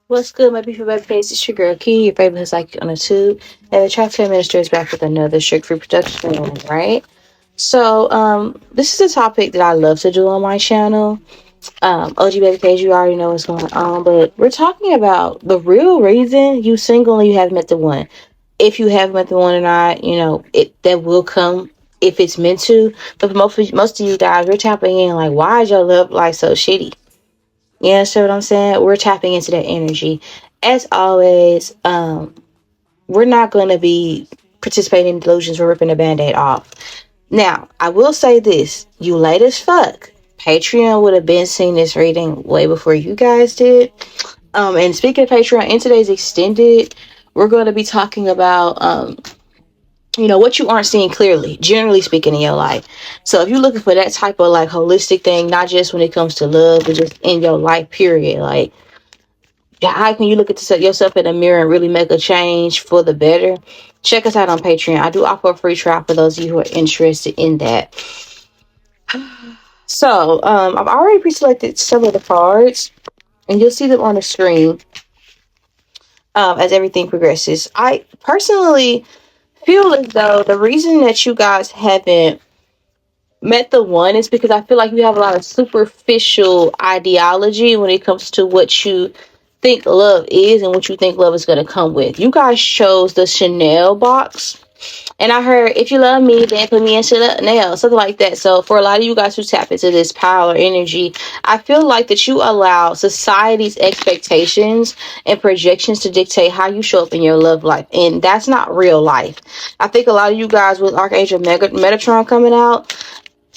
What's good, my beautiful baby face? It's your girl Key, your favorite psychic on the tube. And the Chapter Minister is back with another sugar-free production, right? So, this is a topic that I love to do on my channel. OG baby page, you already know what's going on, but we're talking about the real reason you single and you haven't met the one. If you have met the one or not, that will come if it's meant to. But for most of you guys, we're tapping in like, why is your love life so shitty? You understand what I'm saying? We're tapping into that energy. As always, we're not going to be participating in delusions. We're ripping the band-aid off. Now, I will say this. You late as fuck. Patreon would have been seeing this reading way before you guys did. And speaking of Patreon, in today's extended, we're going to be talking about what you aren't seeing clearly, generally speaking, in your life. So if you're looking for that type of like holistic thing, not just when it comes to love, but just in your life, period. Like, how can you look at yourself in the mirror and really make a change for the better? Check us out on Patreon. I do offer a free trial for those of you who are interested in that. So I've already pre-selected some of the cards, and you'll see them on the screen as everything progresses. I personally feel as though the reason that you guys haven't met the one is because I feel like you have a lot of superficial ideology when it comes to what you think love is and what you think love is going to come with. You guys chose the Chanel box, and I heard, if you love me, then put me in Chanel, something like that. So for a lot of you guys who tap into this power energy, I feel like that you allow society's expectations and projections to dictate how you show up in your love life, and that's not real life. I think a lot of you guys with Archangel Metatron coming out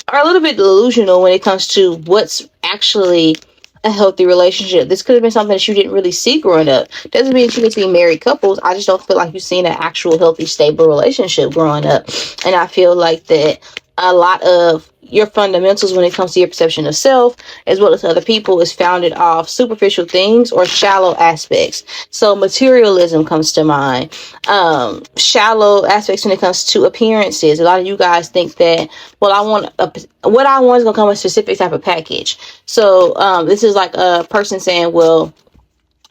are a little bit delusional when it comes to what's actually a healthy relationship. This could have been something that you didn't really see growing up. Doesn't mean you need to be married couples. I just don't feel like you've seen an actual healthy, stable relationship growing up. And I feel like that a lot of your fundamentals when it comes to your perception of self as well as other people is founded off superficial things or shallow aspects. So materialism comes to mind. Shallow aspects when it comes to appearances. A lot of you guys think that, well, what I want is going to come in a specific type of package. So this is like a person saying, well,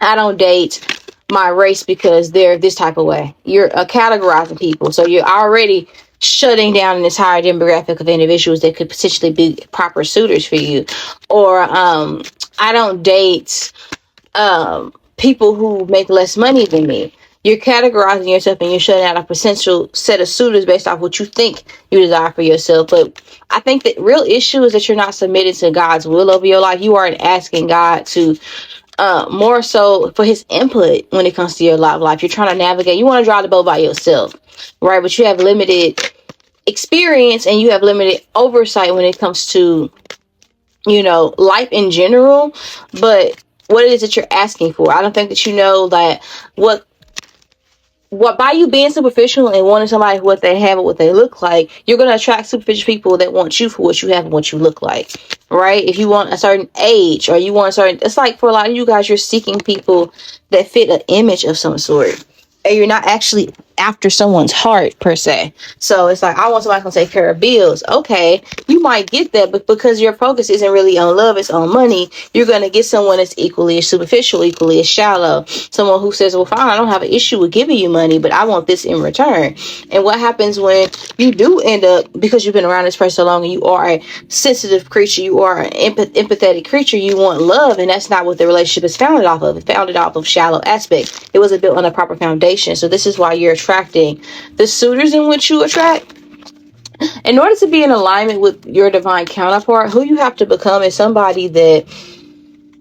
I don't date my race because they're this type of way. You're categorizing people. So you're already shutting down an entire demographic of individuals that could potentially be proper suitors for you. Or I don't date people who make less money than me. You're categorizing yourself and you're shutting out a potential set of suitors based off what you think you desire for yourself. But I think the real issue is that you're not submitted to God's will over your life. You aren't asking God to more so for his input when it comes to your life. You're trying to navigate. You want to drive the boat by yourself, right? But you have limited experience and you have limited oversight when it comes to, life in general. But what it is that you're asking for, I don't think that you know that what by you being superficial and wanting somebody what they have or what they look like, you're going to attract superficial people that want you for what you have and what you look like, right? If you want a certain age or you want a certain, it's like for a lot of you guys, you're seeking people that fit an image of some sort, and you're not actually after someone's heart per se. So it's like, I want somebody who can take care of bills. Okay, you might get that, but because your focus isn't really on love, it's on money, you're going to get someone that's equally as superficial, equally as shallow. Someone who says, well, fine, I don't have an issue with giving you money, but I want this in return. And what happens when you do end up, because you've been around this person so long and you are a sensitive creature, you are an empathetic creature, you want love, and that's not what the relationship is founded off of. It's founded off of shallow aspects. It wasn't built on a proper foundation. So this is why you're attracting the suitors in which you attract. In order to be in alignment with your divine counterpart, who you have to become is somebody that,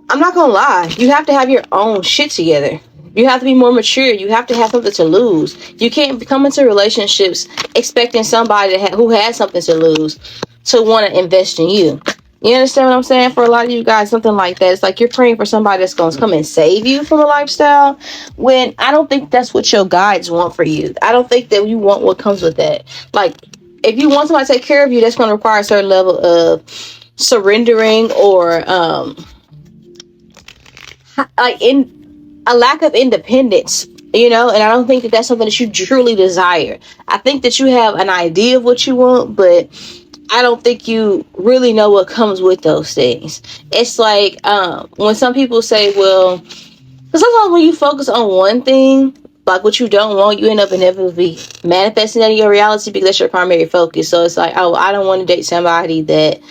I'm not gonna lie, you have to have your own shit together. You have to be more mature. You have to have something to lose. You can't come into relationships expecting somebody who has something to lose to want to invest in you. You understand what I'm saying? For a lot of you guys, something like that. It's like you're praying for somebody that's going to come and save you from a lifestyle, when I don't think that's what your guides want for you. I don't think that you want what comes with that. Like, if you want somebody to take care of you, that's going to require a certain level of surrendering or in a lack of independence, and I don't think that that's something that you truly desire. I think that you have an idea of what you want, but I don't think you really know what comes with those things. It's like when some people say, well, Because sometimes when you focus on one thing, like what you don't want, you end up inevitably manifesting that in your reality because that's your primary focus. So it's like, oh, I don't want to date somebody that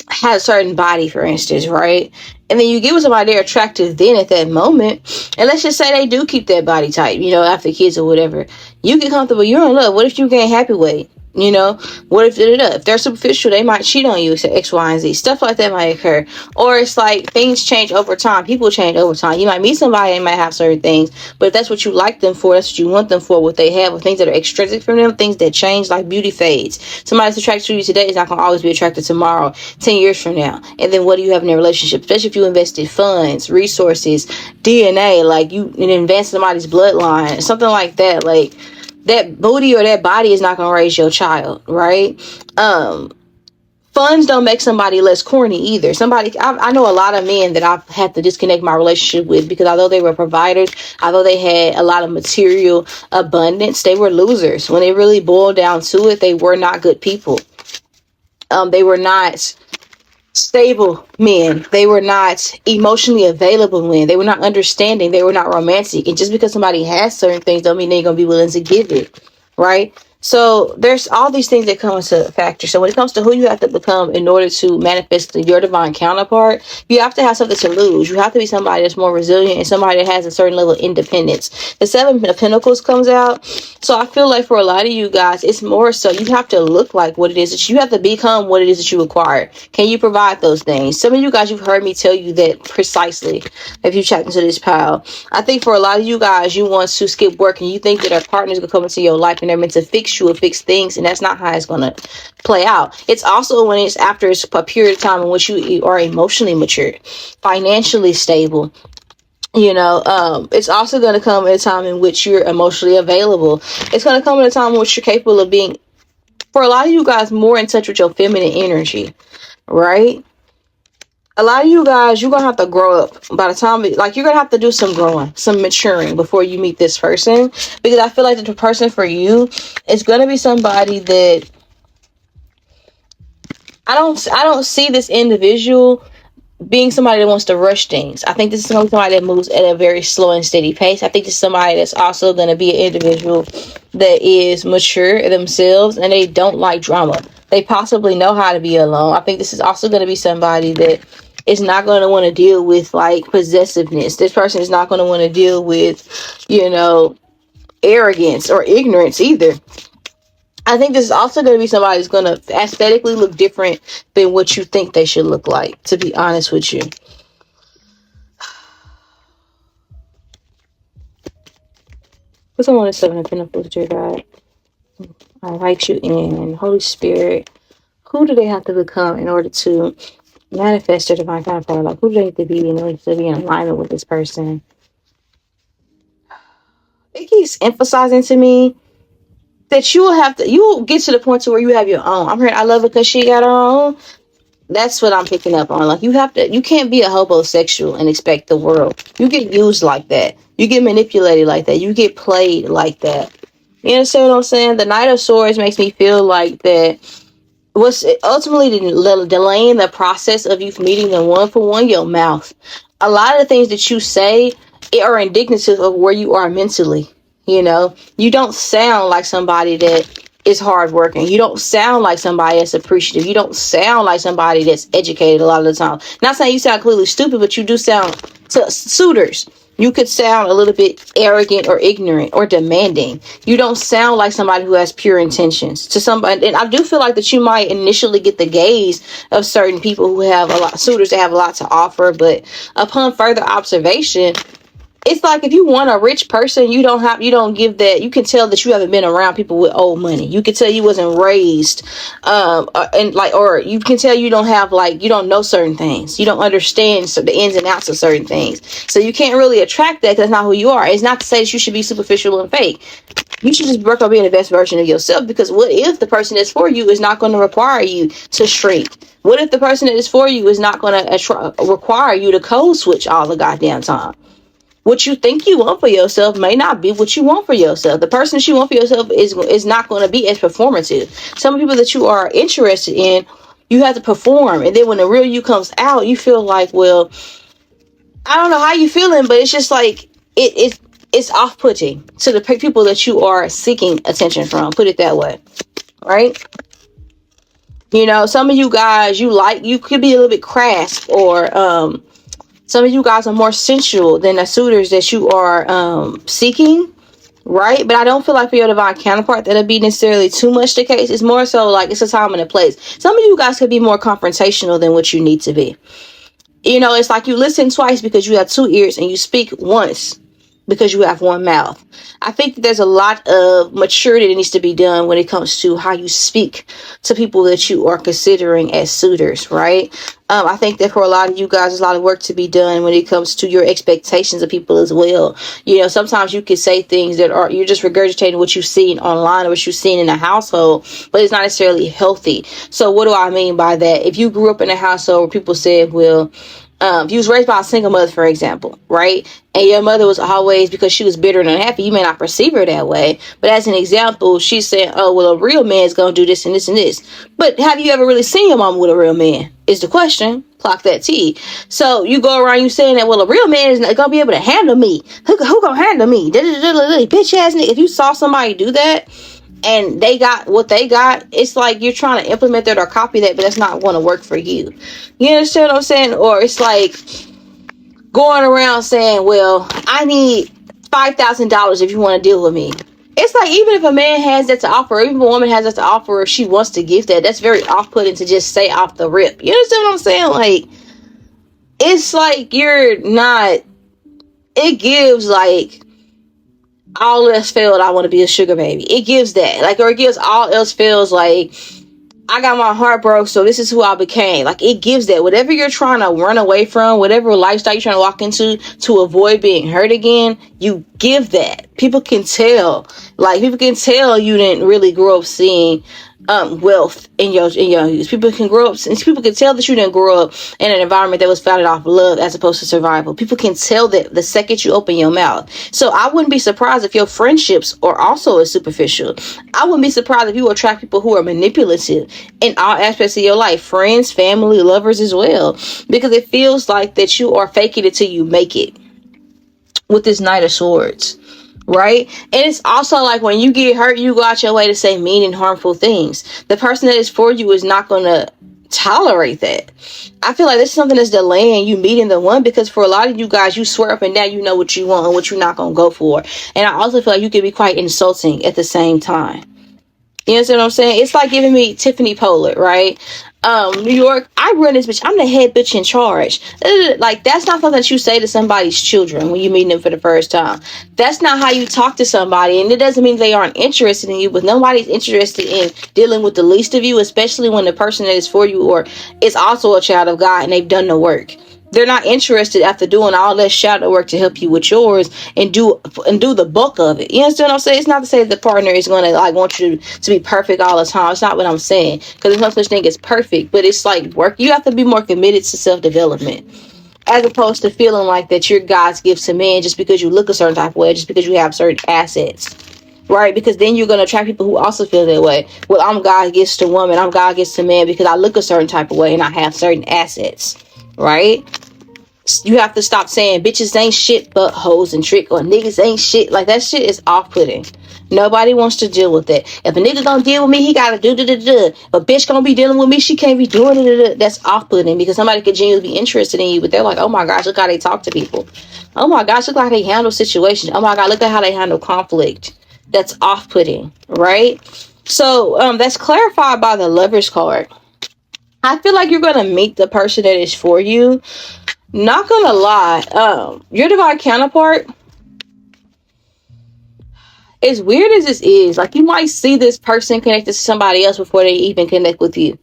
has a certain body, for instance, right? And then you get with somebody they're attractive then at that moment, and let's just say they do keep that body type, after kids or whatever. You get comfortable, you're in love. What if you gain happy weight? What if they're superficial, they might cheat on you, say X, Y, and Z. Stuff like that might occur. Or it's like things change over time. People change over time. You might meet somebody, they might have certain things, but if that's what you like them for, that's what you want them for, what they have, or things that are extrinsic from them, things that change, like beauty fades. Somebody's attracted to you today is not going to always be attracted tomorrow, 10 years from now. And then what do you have in a relationship? Especially if you invested funds, resources, DNA, like you invest in somebody's bloodline, something like that, like that booty or that body is not going to raise your child, right? Funds don't make somebody less corny either. I know a lot of men that I've had to disconnect my relationship with because although they were providers, although they had a lot of material abundance, they were losers. When it really boiled down to it, they were not good people. They were not stable men. They were not emotionally available men. They were not understanding. They were not romantic. And just because somebody has certain things don't mean they're going to be willing to give it, right? So there's all these things that come into factor. So when it comes to who you have to become in order to manifest your divine counterpart, you have to have something to lose. You have to be somebody that's more resilient and somebody that has a certain level of independence. The Seven of Pentacles comes out. So I feel like for a lot of you guys, it's more so you have to look like what it is that you have to become, what it is that you acquire. Can you provide those things? Some of you guys, you've heard me tell you that precisely if you check into this pile. I think for a lot of you guys, you want to skip work and you think that a partner is going to come into your life and they're meant to fix you or fix things, and that's not how it's going to play out. It's also when it's after it's a period of time in which you are emotionally mature, financially stable. It's also going to come at a time in which you're emotionally available. It's going to come at a time in which you're capable of being, for a lot of you guys, more in touch with your feminine energy, right? A lot of you guys, you're going to have to grow up by the time, like, you're going to have to do some growing, some maturing before you meet this person. Because I feel like the person for you is going to be somebody that I don't see this individual being somebody that wants to rush things. I think this is going to be somebody that moves at a very slow and steady pace. I think this is somebody that's also going to be an individual that is mature themselves and they don't like drama. They possibly know how to be alone. I think this is also going to be somebody that is not going to want to deal with like possessiveness. This person is not going to want to deal with, arrogance or ignorance either. I think this is also going to be somebody who's going to aesthetically look different than what you think they should look like, to be honest with you. What's on the Seven of Pentacles, dear God? I invite you in. Holy Spirit, who do they have to become in order to manifest their divine counterpart? Like, who do they have to be in order to be in alignment with this person? It keeps emphasizing to me that you will get to the point to where you have your own. I'm hearing I love it because she got her own. That's what I'm picking up on. Like, you can't be a homosexual and expect the world. You get used like that. You get manipulated like that. You get played like that. You understand what I'm saying? The Knight of Swords makes me feel like that what's ultimately delaying the process of you meeting them one-for-one, your mouth. A lot of the things that you say are indicative of where you are mentally. You don't sound like somebody that is hardworking. You don't sound like somebody that's appreciative. You don't sound like somebody that's educated a lot of the time. Not saying you sound clearly stupid, but you do sound to suitors. You could sound a little bit arrogant or ignorant or demanding. You don't sound like somebody who has pure intentions to somebody. And I do feel like that you might initially get the gaze of certain people who have suitors that have a lot to offer. But upon further observation, it's like if you want a rich person, you don't give that. You can tell that you haven't been around people with old money. You can tell you wasn't raised, or you can tell you don't have you don't know certain things. You don't understand the ins and outs of certain things. So you can't really attract that because that's not who you are. It's not to say that you should be superficial and fake. You should just work on being the best version of yourself, because what if the person that's for you is not going to require you to shrink? What if the person that is for you is not going to require you to code switch all the goddamn time? What you think you want for yourself may not be what you want for yourself. The person that you want for yourself is not going to be as performative. Some people that you are interested in, you have to perform. And then when the real you comes out, you feel like, well, I don't know how you feeling, but it's just like it's off-putting to the people that you are seeking attention from. Put it that way, right? You know, some of you guys, you could be a little bit crass, or some of you guys are more sensual than the suitors that you are seeking, right? But I don't feel like for your divine counterpart that'll be necessarily too much the case. It's more so like it's a time and a place. Some of you guys could be more confrontational than what you need to be. You know, it's like you listen twice because you have two ears, and you speak once because you have one mouth. I think that there's a lot of maturity that needs to be done when it comes to how you speak to people that you are considering as suitors, right? I think that for a lot of you guys, there's a lot of work to be done when it comes to your expectations of people as well. You know, sometimes you can say things that are, you're just regurgitating what you've seen online or what you've seen in the household, but it's not necessarily healthy. So what do I mean by that? If you grew up in a household where people said, well, if you was raised by a single mother, for example, right? And your mother was always, because she was bitter and unhappy, you may not perceive her that way. But as an example, she's saying, oh, well, a real man's going to do this and this and this. But have you ever really seen your mom with a real man? Is the question. Clock that T. So you go around you saying that, well, a real man is not going to be able to handle me. Who going to handle me? Bitch ass nigga. If you saw somebody do that, and they got what they got, it's like you're trying to implement that or copy that, but that's not going to work for you. You understand what I'm saying? Or it's like going around saying, well, I need $5,000 if you want to deal with me. It's like, even if a man has that to offer, or even if a woman has that to offer, if she wants to give that, that's very off-putting to just say off the rip. You understand what I'm saying? Like, it's like you're not, it gives like, all else failed, I want to be a sugar baby. It gives that. Like, or it gives all else fails, like, I got my heart broke, so this is who I became. Like, it gives that. Whatever you're trying to run away from, whatever lifestyle you're trying to walk into to avoid being hurt again, you give that. People can tell. Like, people can tell you didn't really grow up seeing wealth in your youth. People can tell that you didn't grow up in an environment that was founded off love as opposed to survival. People can tell that the second you open your mouth. So I wouldn't be surprised if your friendships are also as superficial. I wouldn't be surprised if you attract people who are manipulative in all aspects of your life, friends, family, lovers as well, because it feels like that you are faking it till you make it with this Knight of Swords. Right? And it's also like when you get hurt, you go out your way to say mean and harmful things. The person that is for you is not going to tolerate that. I feel like this is something that's delaying you meeting the one, because for a lot of you guys, you swear up and down you know what you want and what you're not going to go for. And I also feel like you can be quite insulting at the same time. You understand what I'm saying? It's like giving me Tiffany Pollard, right? New York, I run this bitch. I'm the head bitch in charge. Like, that's not something that you say to somebody's children when you meet them for the first time. That's not how you talk to somebody. And it doesn't mean they aren't interested in you, but nobody's interested in dealing with the least of you, especially when the person that is for you or is also a child of God and they've done the work. They're not interested after doing all that shadow work to help you with yours and do the bulk of it. You understand what I'm saying? It's not to say that the partner is going to like want you to be perfect all the time. It's not what I'm saying, because there's no such thing as perfect, but it's like work. You have to be more committed to self-development, as opposed to feeling like that you're God's gift to man just because you look a certain type of way, just because you have certain assets. Right? Because then you're going to attract people who also feel that way. Well, I'm God's gift to woman. I'm God's gift to man because I look a certain type of way and I have certain assets. Right? You have to stop saying bitches ain't shit but hoes and trick, or niggas ain't shit. Like, that shit is off-putting. Nobody wants to deal with that. If a nigga gonna deal with me, he gotta do da-da-da. If a bitch gonna be dealing with me, she can't be doing da-da-da. That's off-putting, because somebody could genuinely be interested in you, but they're like, oh my gosh, look how they talk to people. Oh my gosh, look how they handle situations. Oh my god, look at how they handle conflict. That's off-putting, right? So that's clarified by the Lover's card. I feel like you're gonna meet the person that is for you. Not gonna lie, your divine counterpart, as weird as this is, like, you might see this person connected to somebody else before they even connect with you.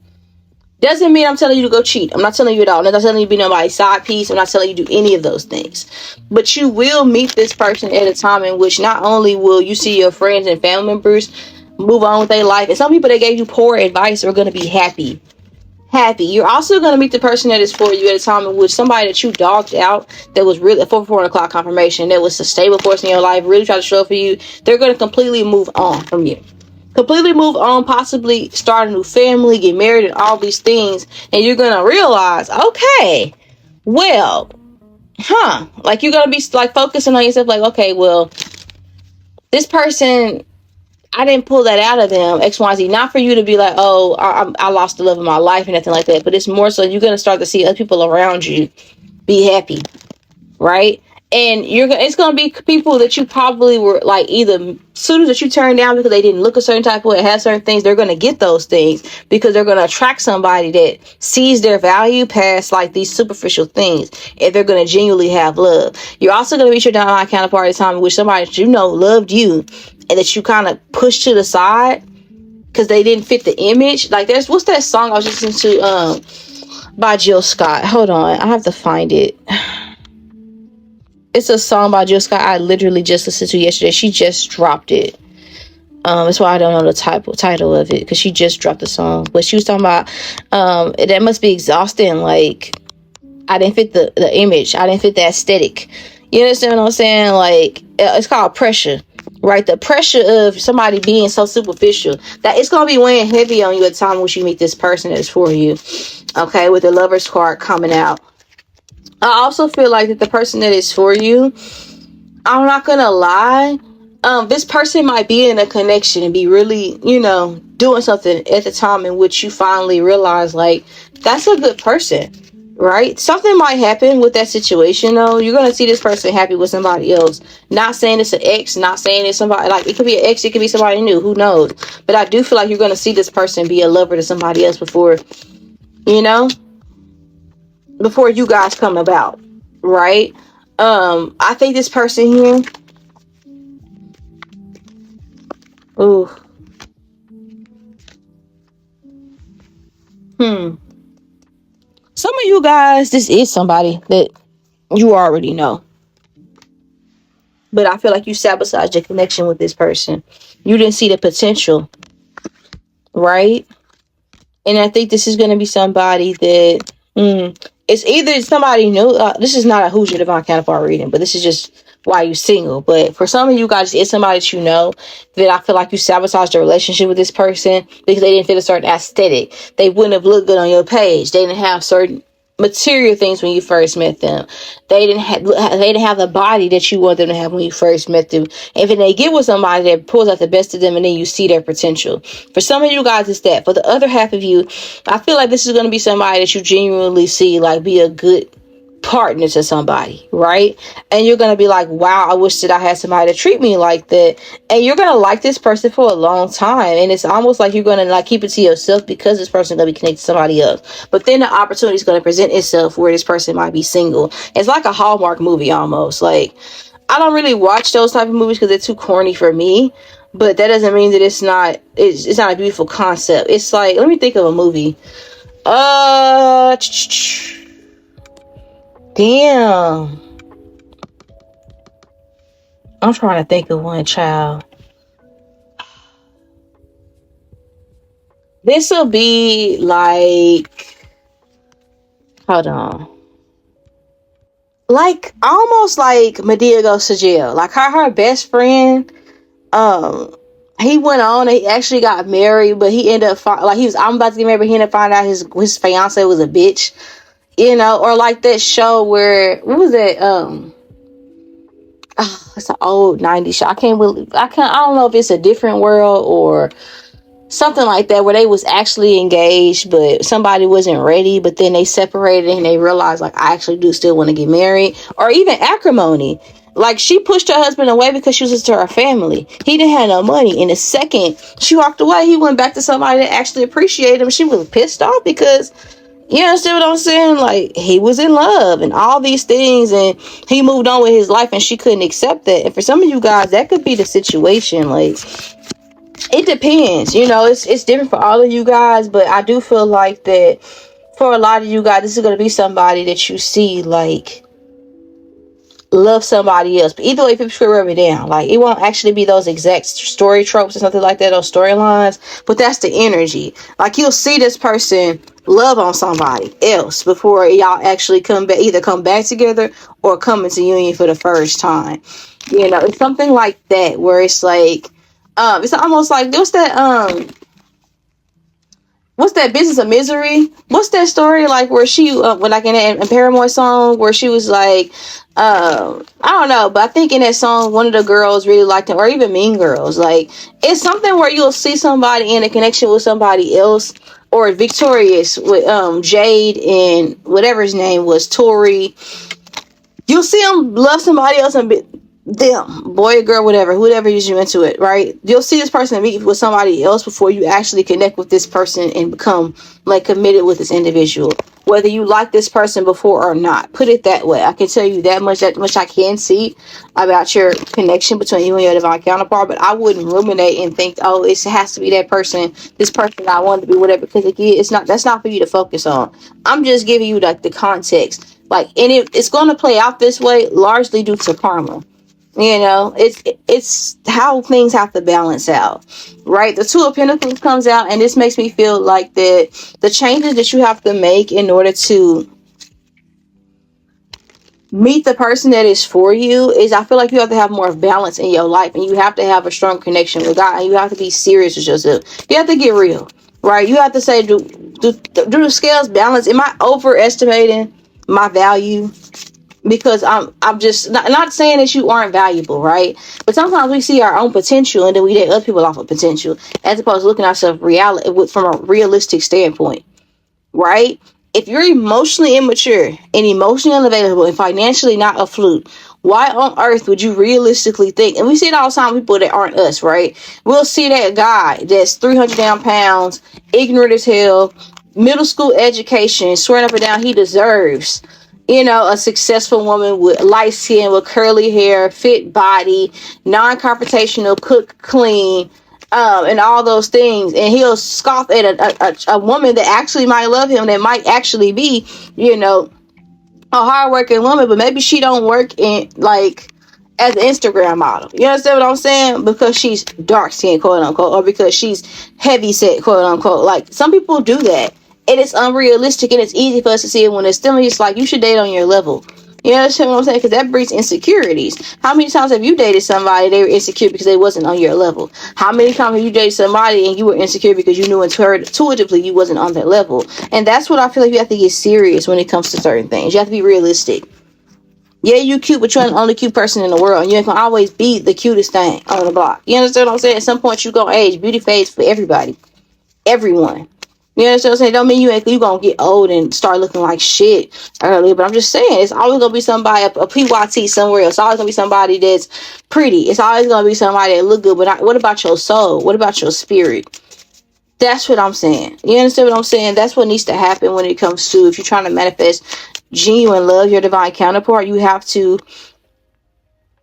Doesn't mean I'm telling you to go cheat. I'm not telling you at all. I'm not telling you to be nobody's side piece. I'm not telling you to do any of those things. But you will meet this person at a time in which not only will you see your friends and family members move on with their life, and some people that gave you poor advice are going to be happy. You're also going to meet the person that is for you at a time in which somebody that you dogged out, that was really 4 o'clock confirmation, that was a stable force in your life, really try to show up for you, they're going to completely move on from you. Completely move on, possibly start a new family, get married, and all these things. And you're going to realize, okay, well, like you're gonna be like focusing on yourself, like, okay, well, this person, I didn't pull that out of them, XYZ. Not for you to be like, oh, I lost the love of my life and nothing like that, but it's more so you're gonna start to see other people around you be happy, right? And it's gonna be people that you probably were like either students that you turned down because they didn't look a certain type of way, have certain things. They're gonna get those things because they're gonna attract somebody that sees their value past like these superficial things, and they're gonna genuinely have love. You're also gonna meet your downline counterpart at a time in which somebody that you know loved you and that you kind of pushed to the side because they didn't fit the image. Like what's that song I was listening to by Jill Scott? Hold on, I have to find it. It's a song by Jill Scott I literally just listened to yesterday. She just dropped it. That's why I don't know the title of it, because she just dropped the song. But she was talking about that must be exhausting. Like, I didn't fit the image. I didn't fit the aesthetic. You understand what I'm saying? Like, it's called pressure, right? The pressure of somebody being so superficial that it's gonna be weighing heavy on you at the time when you meet this person that's for you. Okay, with the Lover's card coming out. I also feel like that the person that is for you, I'm not gonna lie, this person might be in a connection and be really, doing something at the time in which you finally realize, like, that's a good person, right? Something might happen with that situation, though. You're gonna see this person happy with somebody else. Not saying it's an ex, not saying it's somebody, like, it could be an ex, it could be somebody new, who knows? But I do feel like you're gonna see this person be a lover to somebody else before you guys come about, right? I think this person here, some of you guys, this is somebody that you already know, but I feel like you sabotaged your connection with this person. You didn't see the potential, right? And I think this is going to be somebody that it's either somebody new. This is not a Who's Your Divine Counterpart reading, but this is just why you single. But for some of you guys, it's somebody that you know that I feel like you sabotaged the relationship with this person because they didn't fit a certain aesthetic. They wouldn't have looked good on your page. They didn't have certain material things when you first met them. They didn't have the body that you want them to have when you first met them. And if they get with somebody that pulls out the best of them, and then you see their potential. For some of you guys, it's that. For the other half of you, I feel like this is going to be somebody that you genuinely see like be a good partner to somebody, right? And you're gonna be like, wow, I wish that I had somebody to treat me like that. And you're gonna like this person for a long time, and it's almost like you're gonna like keep it to yourself because this person is gonna be connected to somebody else. But then the opportunity is gonna present itself where this person might be single. It's like a Hallmark movie almost. Like, I don't really watch those type of movies because they're too corny for me, but that doesn't mean that it's not a beautiful concept. It's like, let me think of a movie. Damn. I'm trying to think of one, child. This will be like, hold on. Like, almost like Medea Goes to Jail. Like, her best friend, he went on, he actually got married, but he ended up, I'm about to get married, but he ended up finding out his fiance was a bitch. Or like that show where, what was it? It's an old 90s show. I don't know if it's a different world or something like that, where they was actually engaged, but somebody wasn't ready, but then they separated and they realized, like, I actually do still want to get married. Or even Acrimony. Like, she pushed her husband away because she was to her family. He didn't have no money. And the second she walked away, he went back to somebody that actually appreciated him. She was pissed off because, you understand what I'm saying? Like, he was in love and all these things, and he moved on with his life, and she couldn't accept that. And for some of you guys, that could be the situation. Like, it depends. It's different for all of you guys, but I do feel like that for a lot of you guys, this is going to be somebody that you see, like, love somebody else. But either way, people should rub it down. Like, it won't actually be those exact story tropes or something like that, those storylines, but that's the energy. Like, you'll see this person love on somebody else before y'all actually either come back together or come into union for the first time. It's something like that, where it's like, it's almost like, there was that, what's that, Business of Misery? What's that story like where she when like in Paramore song where she was like, I don't know, but I think in that song one of the girls really liked it, or even Mean Girls. Like, it's something where you'll see somebody in a connection with somebody else, or Victorious with Jade and whatever his name was, Tory. You'll see them love somebody else and be them, boy or girl, whoever is you into it, right? You'll see this person meet with somebody else before you actually connect with this person and become like committed with this individual, whether you like this person before or not. Put it that way. I can tell you that much I can see about your connection between you and your divine counterpart, but I wouldn't ruminate and think, oh, it has to be that person, this person I want to be, whatever, because again, that's not for you to focus on. I'm just giving you like the context, like, and it's going to play out this way largely due to karma. You know, it's how things have to balance out, right? The Two of Pentacles comes out, and this makes me feel like that the changes that you have to make in order to meet the person that is for you is, I feel like you have to have more balance in your life, and you have to have a strong connection with God, and you have to be serious with yourself. You have to get real, right? You have to say, do the scales balance? Am I overestimating my value? Because I'm just not saying that you aren't valuable, right? But sometimes we see our own potential and then we date other people off of potential, as opposed to looking at ourselves from a realistic standpoint, right? If you're emotionally immature and emotionally unavailable and financially not afloat, why on earth would you realistically think? And we see it all the time with people that aren't us, right? We'll see that guy that's 300 down pounds, ignorant as hell, middle school education, swearing up and down he deserves, you know, a successful woman with light skin, with curly hair, fit body, non-confrontational, cook, clean, and all those things. And he'll scoff at a woman that actually might love him, that might actually be, you know, a hardworking woman, but maybe she don't work in, like, as an Instagram model. You understand what I'm saying? Because she's dark skinned, quote unquote, or because she's heavy set, quote unquote. Like, some people do that. And it's unrealistic, and it's easy for us to see it when it's still, it's like, you should date on your level. You understand what I'm saying? Because that breeds insecurities. How many times have you dated somebody, they were insecure because they wasn't on your level? How many times have you dated somebody and you were insecure because you knew intuitively you wasn't on that level? And that's what I feel like you have to get serious when it comes to certain things. You have to be realistic. Yeah, you cute, but you're the only cute person in the world. And you ain't gonna always be the cutest thing on the block. You understand what I'm saying? At some point, you gonna age. Beauty fades for everybody. Everyone. You understand what I'm saying? Don't mean you gonna get old and start looking like shit early, but I'm just saying, it's always gonna be somebody, a PYT somewhere else. It's always gonna be somebody that's pretty. It's always gonna be somebody that look good, but what about your soul? What about your spirit? That's what I'm saying. You understand what I'm saying? That's what needs to happen when it comes to, if you're trying to manifest genuine love, your divine counterpart, you have to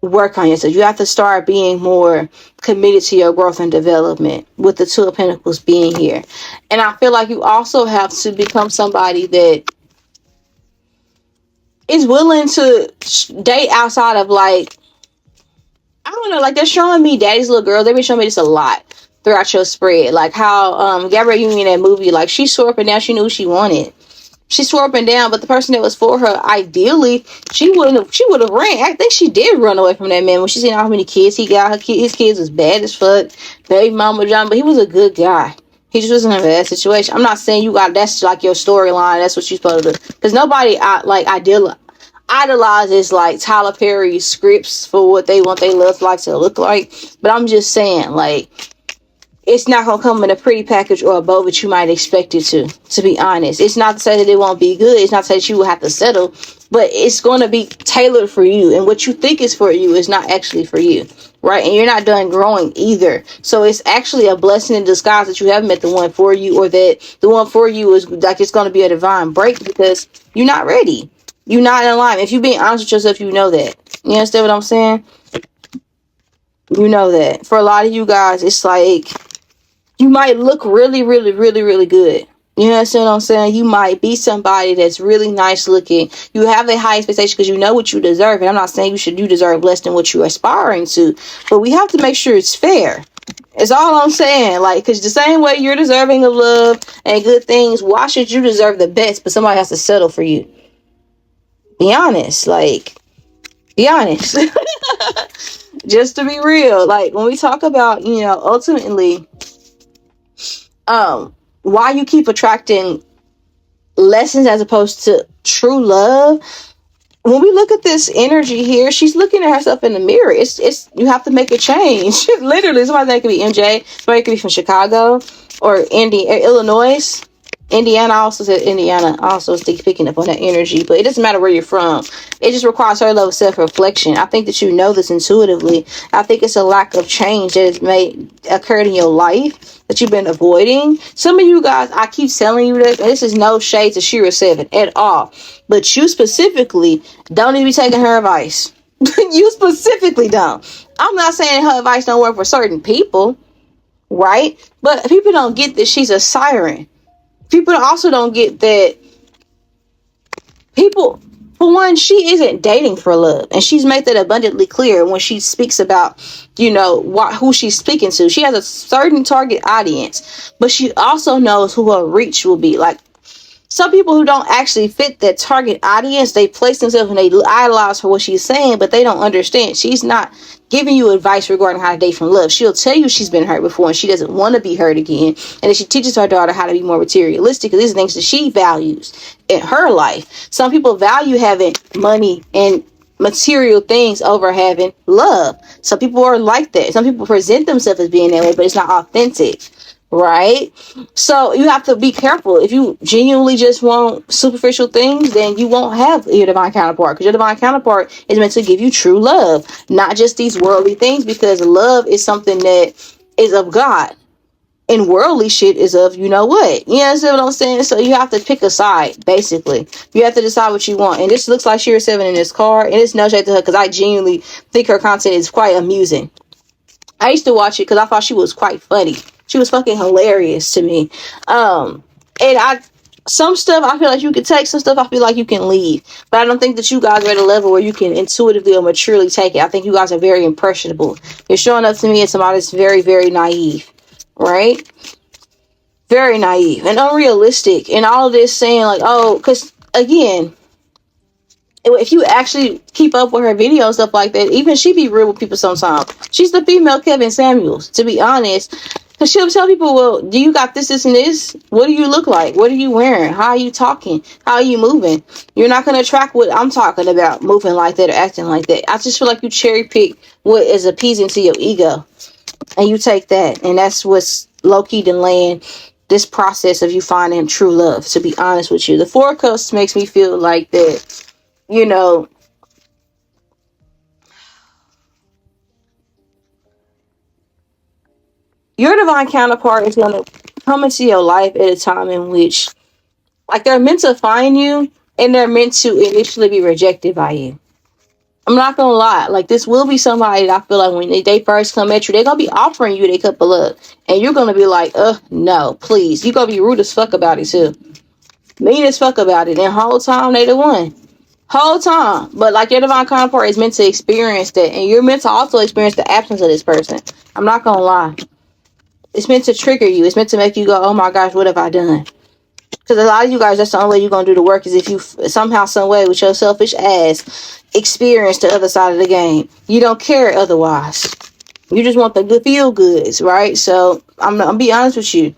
work on yourself. You have to start being more committed to your growth and development, with the Two of Pentacles being here. And I feel like you also have to become somebody that is willing to date outside of, like, I don't know, like, they're showing me Daddy's Little Girl. They've been showing me this a lot throughout your spread. Like how Gabrielle Union in that movie, like, she swore up and down she knew what she wanted. She swore up and down, but the person that was for her, ideally, she would have ran. I think she did run away from that man when she seen how many kids he got. His kids was bad as fuck. Baby mama John, but he was a good guy. He just wasn't in a bad situation. I'm not saying that's like your storyline. That's what you're supposed to do. Because nobody idolizes like Tyler Perry scripts for what they want their love life to look like. But I'm just saying, like, it's not going to come in a pretty package or a bow that you might expect it to be honest. It's not to say that it won't be good. It's not to say that you will have to settle, but it's going to be tailored for you. And what you think is for you is not actually for you, right? And you're not done growing either. So it's actually a blessing in disguise that you haven't met the one for you, or that the one for you is like, it's going to be a divine break because you're not ready. You're not in line. If you're being honest with yourself, you know that. You understand what I'm saying? You know that. For a lot of you guys, it's like, you might look really, really, really, really good. You understand what I'm saying? You might be somebody that's really nice looking. You have a high expectation because you know what you deserve. And I'm not saying you deserve less than what you're aspiring to. But we have to make sure it's fair. It's all I'm saying. Like, because the same way you're deserving of love and good things, why should you deserve the best, but somebody has to settle for you? Be honest. Like, be honest. Just to be real. Like, when we talk about, ultimately, why you keep attracting lessons as opposed to true love. When we look at this energy here, she's looking at herself in the mirror. It's you have to make a change. Literally, somebody that could be MJ, somebody could be from Chicago or Illinois. Indiana, also said Indiana, also is picking up on that energy, but it doesn't matter where you're from. It just requires a level of self-reflection. I think that you know this intuitively. I think it's a lack of change that has occurred in your life that you've been avoiding. Some of you guys, I keep telling you this is no shade to 𝘱𝘭𝘂 at all, but you specifically don't need to be taking her advice. You specifically don't. I'm not saying her advice don't work for certain people, right? But people don't get that she's a siren. People also don't get that people, for one, she isn't dating for love. And she's made that abundantly clear when she speaks about, who she's speaking to. She has a certain target audience, but she also knows who her reach will be. Like, some people who don't actually fit that target audience, they place themselves and they idolize for what she's saying, but they don't understand. She's not giving you advice regarding how to date from love. She'll tell you she's been hurt before and she doesn't want to be hurt again. And then she teaches her daughter how to be more materialistic, because these are things that she values in her life. Some people value having money and material things over having love. Some people are like that. Some people present themselves as being that way, but it's not authentic. Right? So you have to be careful. If you genuinely just want superficial things, then you won't have your divine counterpart, because your divine counterpart is meant to give you true love, not just these worldly things, because love is something that is of God and worldly shit is of what. You understand what I'm saying? So you have to pick a side. Basically, you have to decide what you want. And this looks like 𝘱𝘭𝘂 in this card, and it's no shade to her, because I genuinely think her content is quite amusing. I used to watch it because I thought she was quite funny. She was fucking hilarious to me. And some stuff I feel like you can take, some stuff I feel like you can leave. But I don't think that you guys are at a level where you can intuitively or maturely take it. I think you guys are very impressionable. You're showing up to me as somebody that's very, very naive. Right? Very naive and unrealistic. And all of this saying like, because again, if you actually keep up with her videos, stuff like that, even she be real with people sometimes. She's the female Kevin Samuels, to be honest. Because she'll tell people, well, do you got this, and this? What do you look like? What are you wearing? How are you talking? How are you moving? You're not going to attract what I'm talking about, moving like that or acting like that. I just feel like you cherry pick what is appeasing to your ego. And you take that. And that's what's low-key delaying this process of you finding true love, to be honest with you. The Four of Cups makes me feel like that, your divine counterpart is going to come into your life at a time in which, like, they're meant to find you and they're meant to initially be rejected by you. I'm not going to lie. Like, this will be somebody that I feel like when they first come at you, they're going to be offering you their cup of love. And you're going to be like, no, please. You're going to be rude as fuck about it, too. Mean as fuck about it. And whole time, they the one. Whole time. But, like, your divine counterpart is meant to experience that. And you're meant to also experience the absence of this person. I'm not going to lie. It's meant to trigger you. It's meant to make you go, oh my gosh, what have I done? Because a lot of you guys, that's the only way you're going to do the work, is if you somehow, some way, with your selfish ass, experience the other side of the game. You don't care otherwise. You just want the good feel goods, right? So I'm going to be honest with you.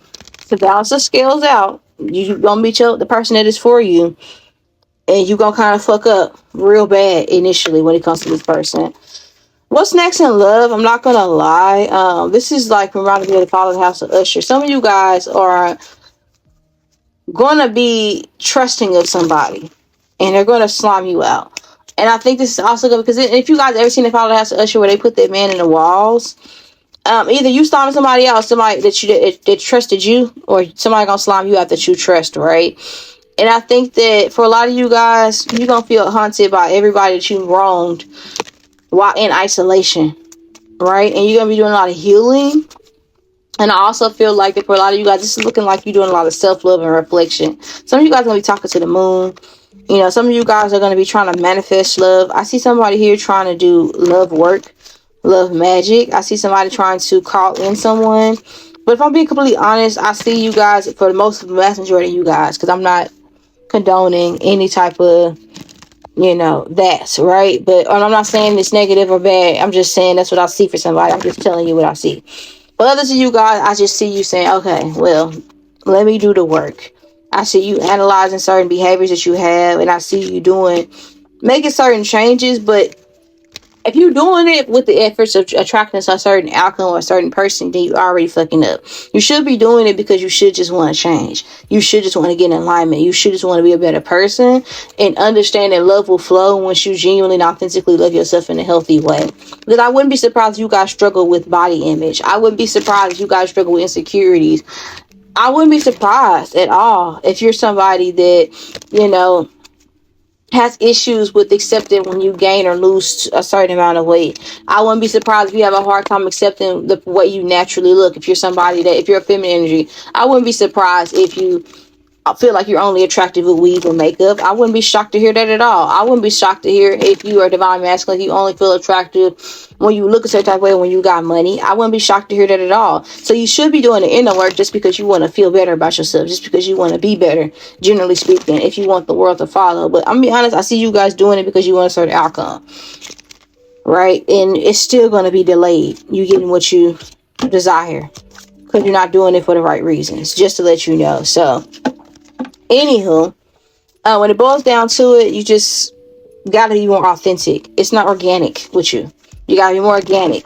To balance the scales out, you're going to meet the person that is for you, and you're going to kind of fuck up real bad initially when it comes to this person. What's next in love? I'm not going to lie. This is like reminding me of the Father's House of Usher. Some of you guys are going to be trusting of somebody, and they're going to slime you out. And I think this is also good, because if you guys ever seen the Father's House of Usher where they put that man in the walls, either you sliming somebody else, somebody that trusted you, or somebody going to slime you out that you trust, right? And I think that for a lot of you guys, you're going to feel haunted by everybody that you wronged while in isolation, right? And you're going to be doing a lot of healing. And I also feel like that for a lot of you guys, this is looking like you're doing a lot of self-love and reflection. Some of you guys are going to be talking to the moon. Some of you guys are going to be trying to manifest love. I see somebody here trying to do love work, love magic. I see somebody trying to call in someone. But if I'm being completely honest, I see you guys, for the vast majority of you guys, because I'm not condoning any type of that's right. But I'm not saying it's negative or bad. I'm just saying that's what I see for somebody. I'm just telling you what I see. But others of you guys, I just see you saying, okay, well, Let me do the work. I see you analyzing certain behaviors that you have, and I see you making certain changes. But if you're doing it with the efforts of attracting a certain outcome or a certain person, then you already fucking up. You should be doing it because you should just want to change. You should just want to get in alignment. You should just want to be a better person, and understand that love will flow once you genuinely and authentically love yourself in a healthy way. Because I wouldn't be surprised if you guys struggle with body image. I wouldn't be surprised if you guys struggle with insecurities. I wouldn't be surprised at all if you're somebody that, has issues with accepting when you gain or lose a certain amount of weight. I wouldn't be surprised if you have a hard time accepting the way you naturally look. If you're if you're a feminine energy, I wouldn't be surprised if you feel like you're only attractive with weave or makeup. I wouldn't be shocked to hear that at all. I wouldn't be shocked to hear if you are divine masculine, you only feel attractive when you look a certain type of way, when you got money. I wouldn't be shocked to hear that at all. So you should be doing the inner work just because you want to feel better about yourself, just because you want to be better, generally speaking, if you want the world to follow. But I'm gonna be honest, I see you guys doing it because you want a certain outcome, right? And it's still going to be delayed. You getting what you desire because you're not doing it for the right reasons, just to let you know. So anywho, when it boils down to it, you just gotta be more authentic. It's not organic with you. You gotta be more organic.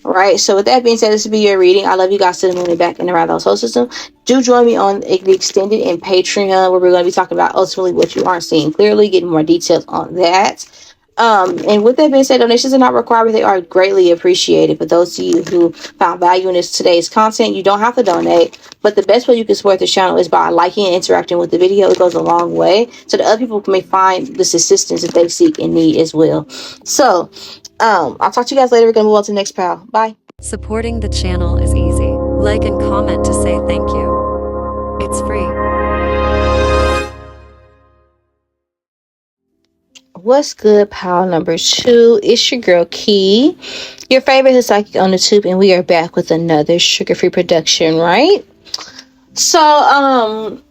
Right? So with that being said, this will be your reading. I love you guys to the moon and back and around the whole system. Do join me on the extended and Patreon, where we're going to be talking about ultimately what you aren't seeing clearly, getting more details on that. And with that being said, donations are not required, but they are greatly appreciated. For those of you who found value in today's content, you don't have to donate, but the best way you can support the channel is by liking and interacting with the video. It goes a long way so that other people may find this assistance that they seek and need as well. So I'll talk to you guys later. We're gonna move on to the next pal. Bye. Supporting the channel is easy. Like and comment to say thank you. It's free. What's good, pal number 2? It's your girl 𝘰, your favorite psychic on the tube, and we are back with another sugar-free production, right? So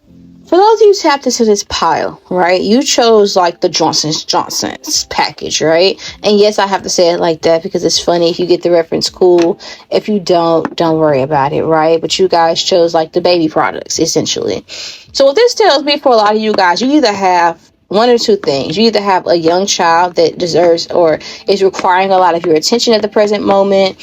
for those of you who tapped into this pile, right, you chose like the Johnson's package, right? And yes, I have to say it like that because it's funny. If you get the reference, cool. If you don't worry about it, right? But you guys chose like the baby products, essentially. So what this tells me for a lot of you guys, you either have one or two things. You either have a young child that deserves or is requiring a lot of your attention at the present moment,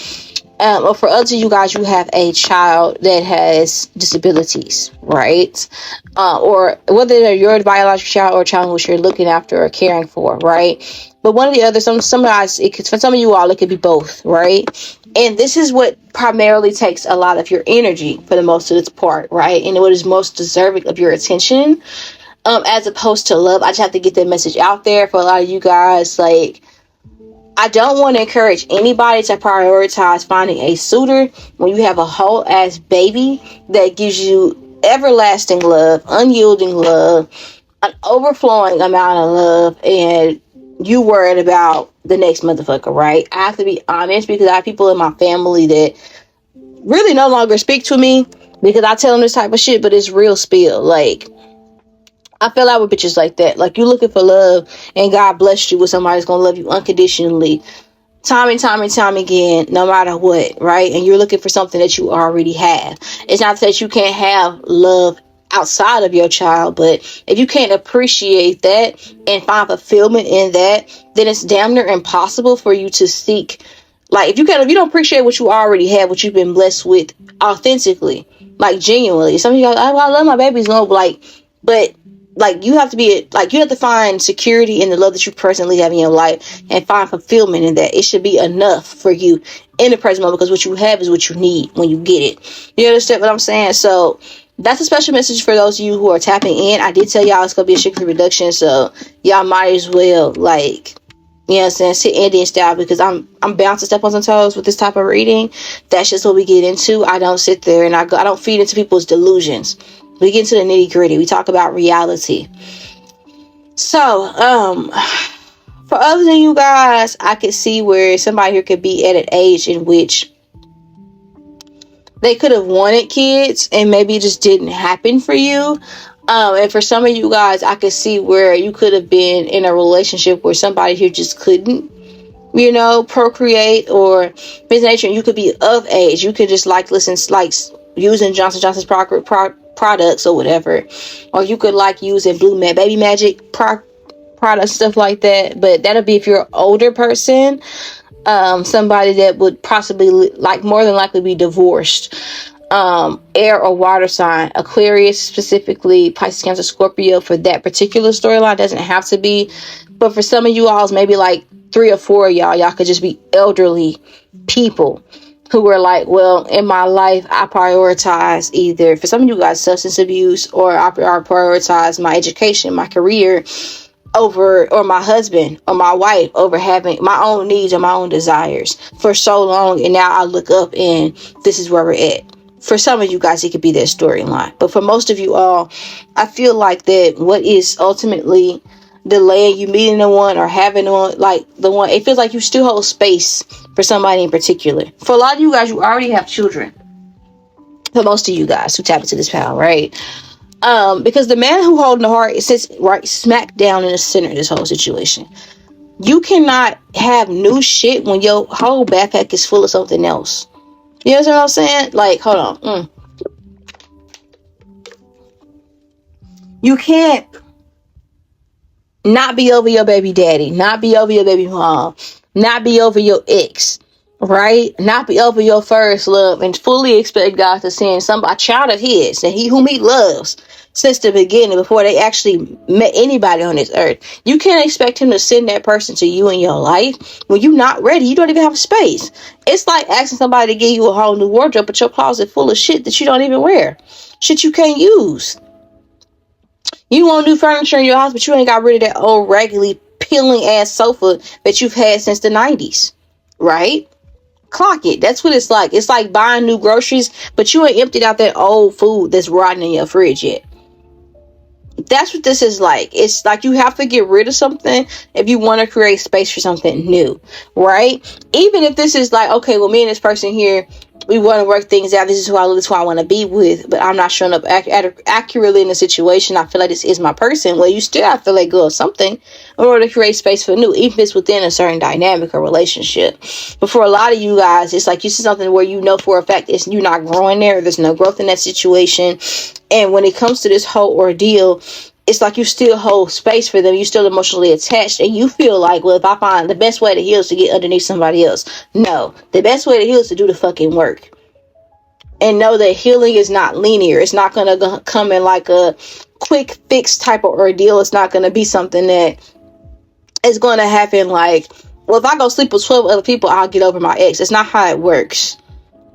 or for others of you guys, you have a child that has disabilities, right? Or whether they're your biological child or a child which you're looking after or caring for, right? But one or the other, some guys, for some of you all, it could be both, right? And this is what primarily takes a lot of your energy for the most of its part, right? And what is most deserving of your attention, as opposed to love. I just have to get that message out there for a lot of you guys. Like, I don't want to encourage anybody to prioritize finding a suitor when you have a whole ass baby that gives you everlasting love, unyielding love, an overflowing amount of love, and you worried about the next motherfucker, right? I have to be honest because I have people in my family that really no longer speak to me because I tell them this type of shit, but it's real spill. Like, I fell out with bitches like that. Like, you looking for love and God blessed you with somebody that's gonna love you unconditionally time and time again, no matter what, right? And you're looking for something that you already have. It's not that you can't have love outside of your child, but if you can't appreciate that and find fulfillment in that, then it's damn near impossible for you to seek. Like, if you don't appreciate what you already have, what you've been blessed with authentically, like genuinely. Some of you go, I love my babies, no, but you have to find security in the love that you presently have in your life and find fulfillment in that. It should be enough for you in the present moment because what you have is what you need when you get it. You understand what I'm saying? So that's a special message for those of you who are tapping in. I did tell y'all it's going to be a sugar reduction, so y'all might as well, you know what I'm saying, sit Indian style because I'm bound to step on some toes with this type of reading. That's just what we get into. I don't sit there and I don't feed into people's delusions. We get into the nitty gritty. We talk about reality. So, for others of you guys, I could see where somebody here could be at an age in which they could have wanted kids and maybe it just didn't happen for you. And for some of you guys, I could see where you could have been in a relationship where somebody here just couldn't, procreate or things of nature. You could be of age. You could just using Johnson & Johnson's products or whatever, or you could like using baby magic products, stuff like that. But that'll be if you're an older person, somebody that would possibly like more than likely be divorced, air or water sign, Aquarius specifically, Pisces, Cancer, Scorpio. For that particular storyline, doesn't have to be, but for some of you all, maybe like 3 or 4 of y'all could just be elderly people who were like, well, in my life, I prioritize either, for some of you guys, substance abuse, or I prioritize my education, my career, over, or my husband or my wife over having my own needs or my own desires for so long. And now I look up and this is where we're at. For some of you guys, it could be their storyline. But for most of you all, I feel like that what is ultimately delaying you meeting the one or having one, like the one, it feels like you still hold space for somebody in particular. For a lot of you guys, you already have children. For most of you guys who tap into this power, right? Because the man who holding the heart, it sits right smack down in the center of this whole situation. You cannot have new shit when your whole backpack is full of something else. You know what I'm saying? Like, hold on. You can't not be over your baby daddy, not be over your baby mom, not be over your ex, right? Not be over your first love, and fully expect God to send a child of his, and whom he loves since the beginning, before they actually met anybody on this earth. You can't expect him to send that person to you in your life when you're not ready. You don't even have space. It's like asking somebody to give you a whole new wardrobe, but your closet full of shit that you don't even wear, shit you can't use. You want new furniture in your house, but you ain't got rid of that old raggedy peeling ass sofa that you've had since the 90s, right? Clock it. That's what it's like. It's like buying new groceries, but you ain't emptied out that old food that's rotting in your fridge yet. That's what this is like. It's like you have to get rid of something if you want to create space for something new, right? Even if this is like, okay, well, me and this person here, we want to work things out. This is who I want to be with, but I'm not showing up accurately in the situation. I feel like this is my person. Well, you still have to let go of something in order to create space for new, even if it's within a certain dynamic or relationship. But for a lot of you guys, it's like you see something where you know for a fact you're not growing there. There's no growth in that situation. And when it comes to this whole ordeal, it's like you still hold space for them. You're still emotionally attached, and you feel like, well, if I find the best way to heal is to get underneath somebody else. No, the best way to heal is to do the fucking work. And know that healing is not linear. It's not going to come in like a quick fix type of ordeal. It's not going to be something that is going to happen like, well, if I go sleep with 12 other people, I'll get over my ex. It's not how it works.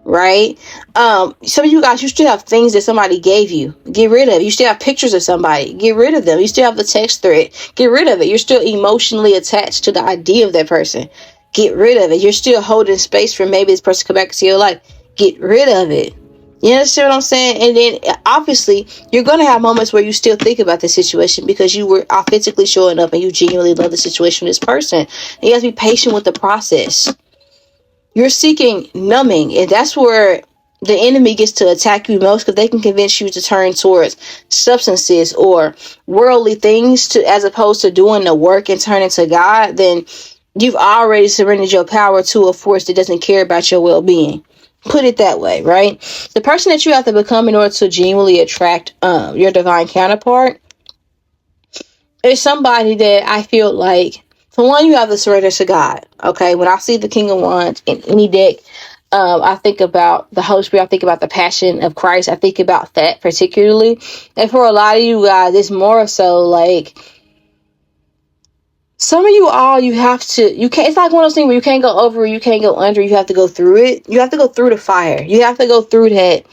Right? Some of you guys, you still have things that somebody gave you. Get rid of it. You still have pictures of somebody. Get rid of them. You still have the text thread. Get rid of it. You're still emotionally attached to the idea of that person. Get rid of it. You're still holding space for maybe this person come back into your life. Get rid of it. You understand what I'm saying? And then obviously you're going to have moments where you still think about the situation because you were authentically showing up and you genuinely love the situation with this person. And you have to be patient with the process. You're seeking numbing, and that's where the enemy gets to attack you most, because they can convince you to turn towards substances or worldly things as opposed to doing the work and turning to God. Then you've already surrendered your power to a force that doesn't care about your well-being. Put it that way, right? The person that you have to become in order to genuinely attract your divine counterpart is somebody that I feel like, for one, you have to surrender to God. Okay, when I see the King of Wands in any deck, I think about the Holy Spirit. I think about the Passion of Christ. I think about that particularly. And for a lot of you guys, it's more so like, some of you all, you can't, it's like one of those things where you can't go over, you can't go under, you have to go through it. You have to go through the fire. You have to go through that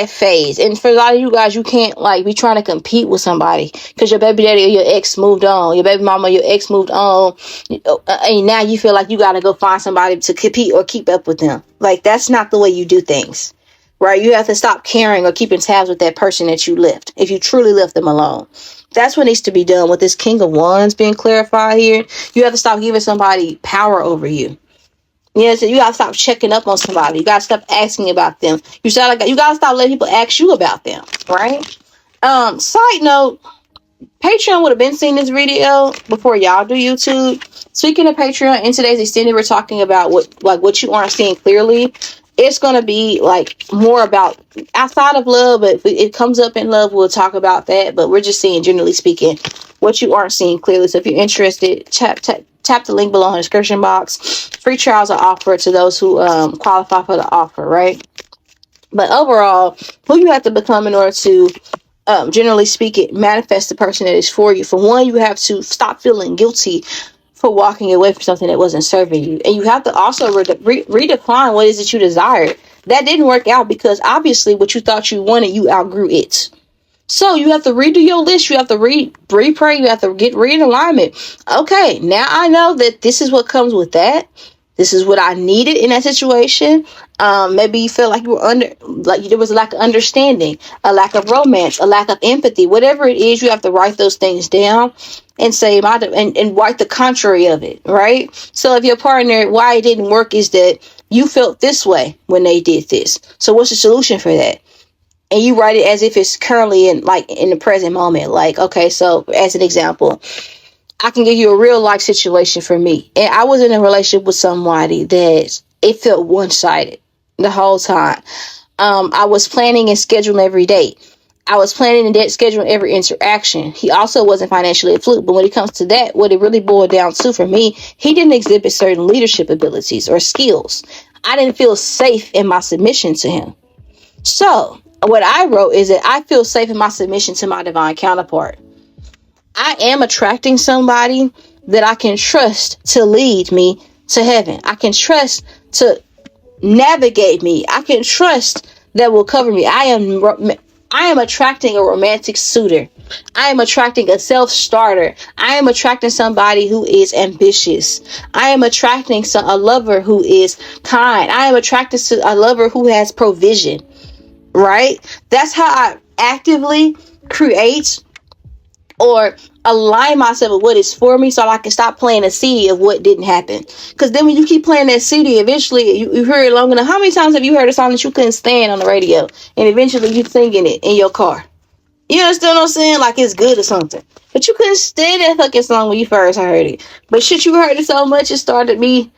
phase. And for a lot of you guys, you can't like be trying to compete with somebody because your baby daddy or your ex moved on, your baby mama or your ex moved on, and now you feel like you got to go find somebody to compete or keep up with them. Like, that's not the way you do things, right? You have to stop caring or keeping tabs with that person that you left, if you truly left them alone. That's what needs to be done with this King of Wands being clarified here. You have to stop giving somebody power over you. You know, so you gotta stop checking up on somebody. You gotta stop asking about them. You gotta stop letting people ask you about them, right? Side note, Patreon would have been seeing this video before y'all do YouTube. Speaking of Patreon, in today's extended, we're talking about what you aren't seeing clearly. it's going to be like more about outside of love, but if it comes up in love, we'll talk about that. But we're just seeing, generally speaking, what you aren't seeing clearly. So if you're interested, tap the link below in the description box. Free trials are offered to those who qualify for the offer, right? But overall, who you have to become in order to, generally speaking, manifest the person that is for you. For one, you have to stop feeling guilty for walking away from something that wasn't serving you. And you have to also redefine what is it you desire. That didn't work out because obviously what you thought you wanted, you outgrew it. So you have to redo your list. You have to repray. You have to get realignment. Okay, now I know that this is what comes with that. This is what I needed in that situation. Maybe you felt like you were like there was a lack of understanding, a lack of romance, a lack of empathy. Whatever it is, you have to write those things down and say, and write the contrary of it, right? So if your partner, why it didn't work is that you felt this way when they did this. So what's the solution for that? And you write it as if it's currently in the present moment. Like, okay, so as an example, I can give you a real life situation for me. And I was in a relationship with somebody that it felt one-sided the whole time. I was planning and scheduling every date. I was planning and scheduling every interaction. He also wasn't financially affluent. But when it comes to that, what it really boiled down to for me, he didn't exhibit certain leadership abilities or skills. I didn't feel safe in my submission to him. So what I wrote is that I feel safe in my submission to my divine counterpart. I am attracting somebody that I can trust to lead me to heaven. I can trust to navigate me. I can trust that will cover me. I am attracting a romantic suitor. I am attracting a self-starter. I am attracting somebody who is ambitious. I am attracting a lover who is kind. I am attracting a lover who has provision. Right? That's how I actively create or align myself with what is for me so I can stop playing a CD of what didn't happen. Because then when you keep playing that CD, eventually you hear it long enough. How many times have you heard a song that you couldn't stand on the radio and eventually you singing it in your car? You understand what I'm saying? Like it's good or something. But you couldn't stand that fucking song when you first heard it. But shit, you heard it so much it started to be,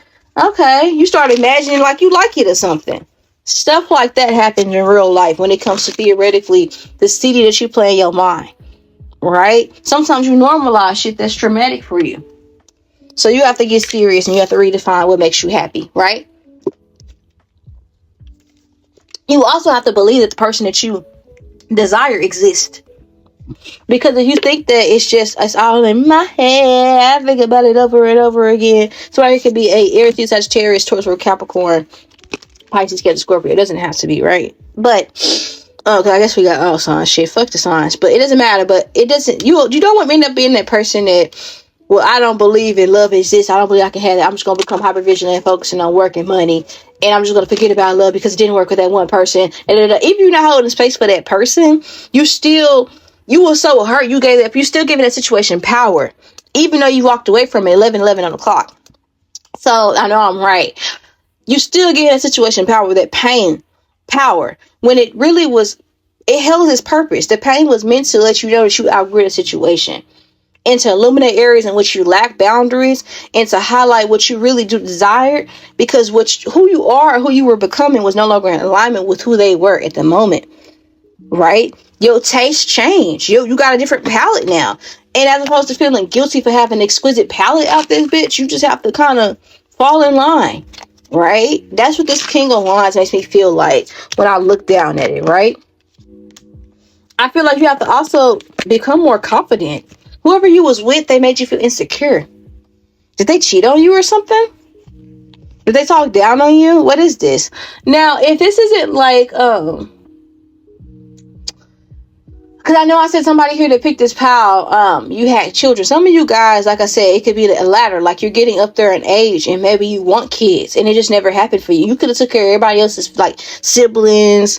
okay, you started imagining like you like it or something. Stuff like that happens in real life when it comes to theoretically the CD that you play in your mind. Right? Sometimes you normalize shit that's traumatic for you. So you have to get serious and you have to redefine what makes you happy, right? You also have to believe that the person that you desire exists. Because if you think that it's all in my head, I think about it over and over again. So it could be a Aries, Sagittarius, Taurus, or Capricorn, Pisces, Cancer, Scorpio. It doesn't have to be, right? But okay, I guess we got all signs. Shit, fuck the signs. But it doesn't matter. But it doesn't. You don't want me to end up being that person that, well, I don't believe in love exists. I don't believe I can have that. I'm just gonna become hyper vigilant, focusing on work and money, and I'm just gonna forget about love because it didn't work with that one person. And if you're not holding space for that person, you were so hurt. You still giving that situation power, even though you walked away from it 11 on the clock. So I know I'm right. You still giving that situation power with that pain. Power when it really was, it held its purpose. The pain was meant to let you know that you outgrew the situation and to illuminate areas in which you lack boundaries and to highlight what you really do desire, because who you are or who you were becoming was no longer in alignment with who they were at the moment. Right? Your taste changed. You got a different palette now, and as opposed to feeling guilty for having an exquisite palette out this bitch, you just have to kind of fall in line. Right? That's what this King of Wands makes me feel like when I look down at it, right? I feel like you have to also become more confident. Whoever you was with, they made you feel insecure. Did they cheat on you or something? Did they talk down on you? What is this? Now, if this isn't like, because I know I said somebody here that picked this pile, you had children. Some of you guys, like I said, it could be a ladder. Like you're getting up there in age and maybe you want kids and it just never happened for you. You could have took care of everybody else's like siblings,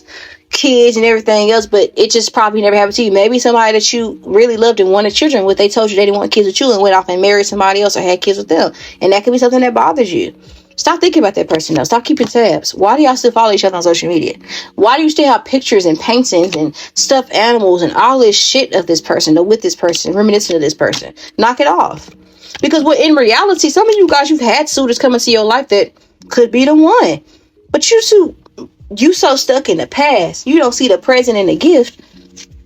kids and everything else, but it just probably never happened to you. Maybe somebody that you really loved and wanted children with, they told you they didn't want kids with you and went off and married somebody else or had kids with them. And that could be something that bothers you. Stop thinking about that person though. Stop keeping tabs. Why do y'all still follow each other on social media? Why do you still have pictures and paintings and stuffed animals and all this shit of this person or with this person, reminiscent of this person? Knock it off. Because in reality, some of you guys, you've had suitors come into your life that could be the one. But you two you so stuck in the past, you don't see the present and the gift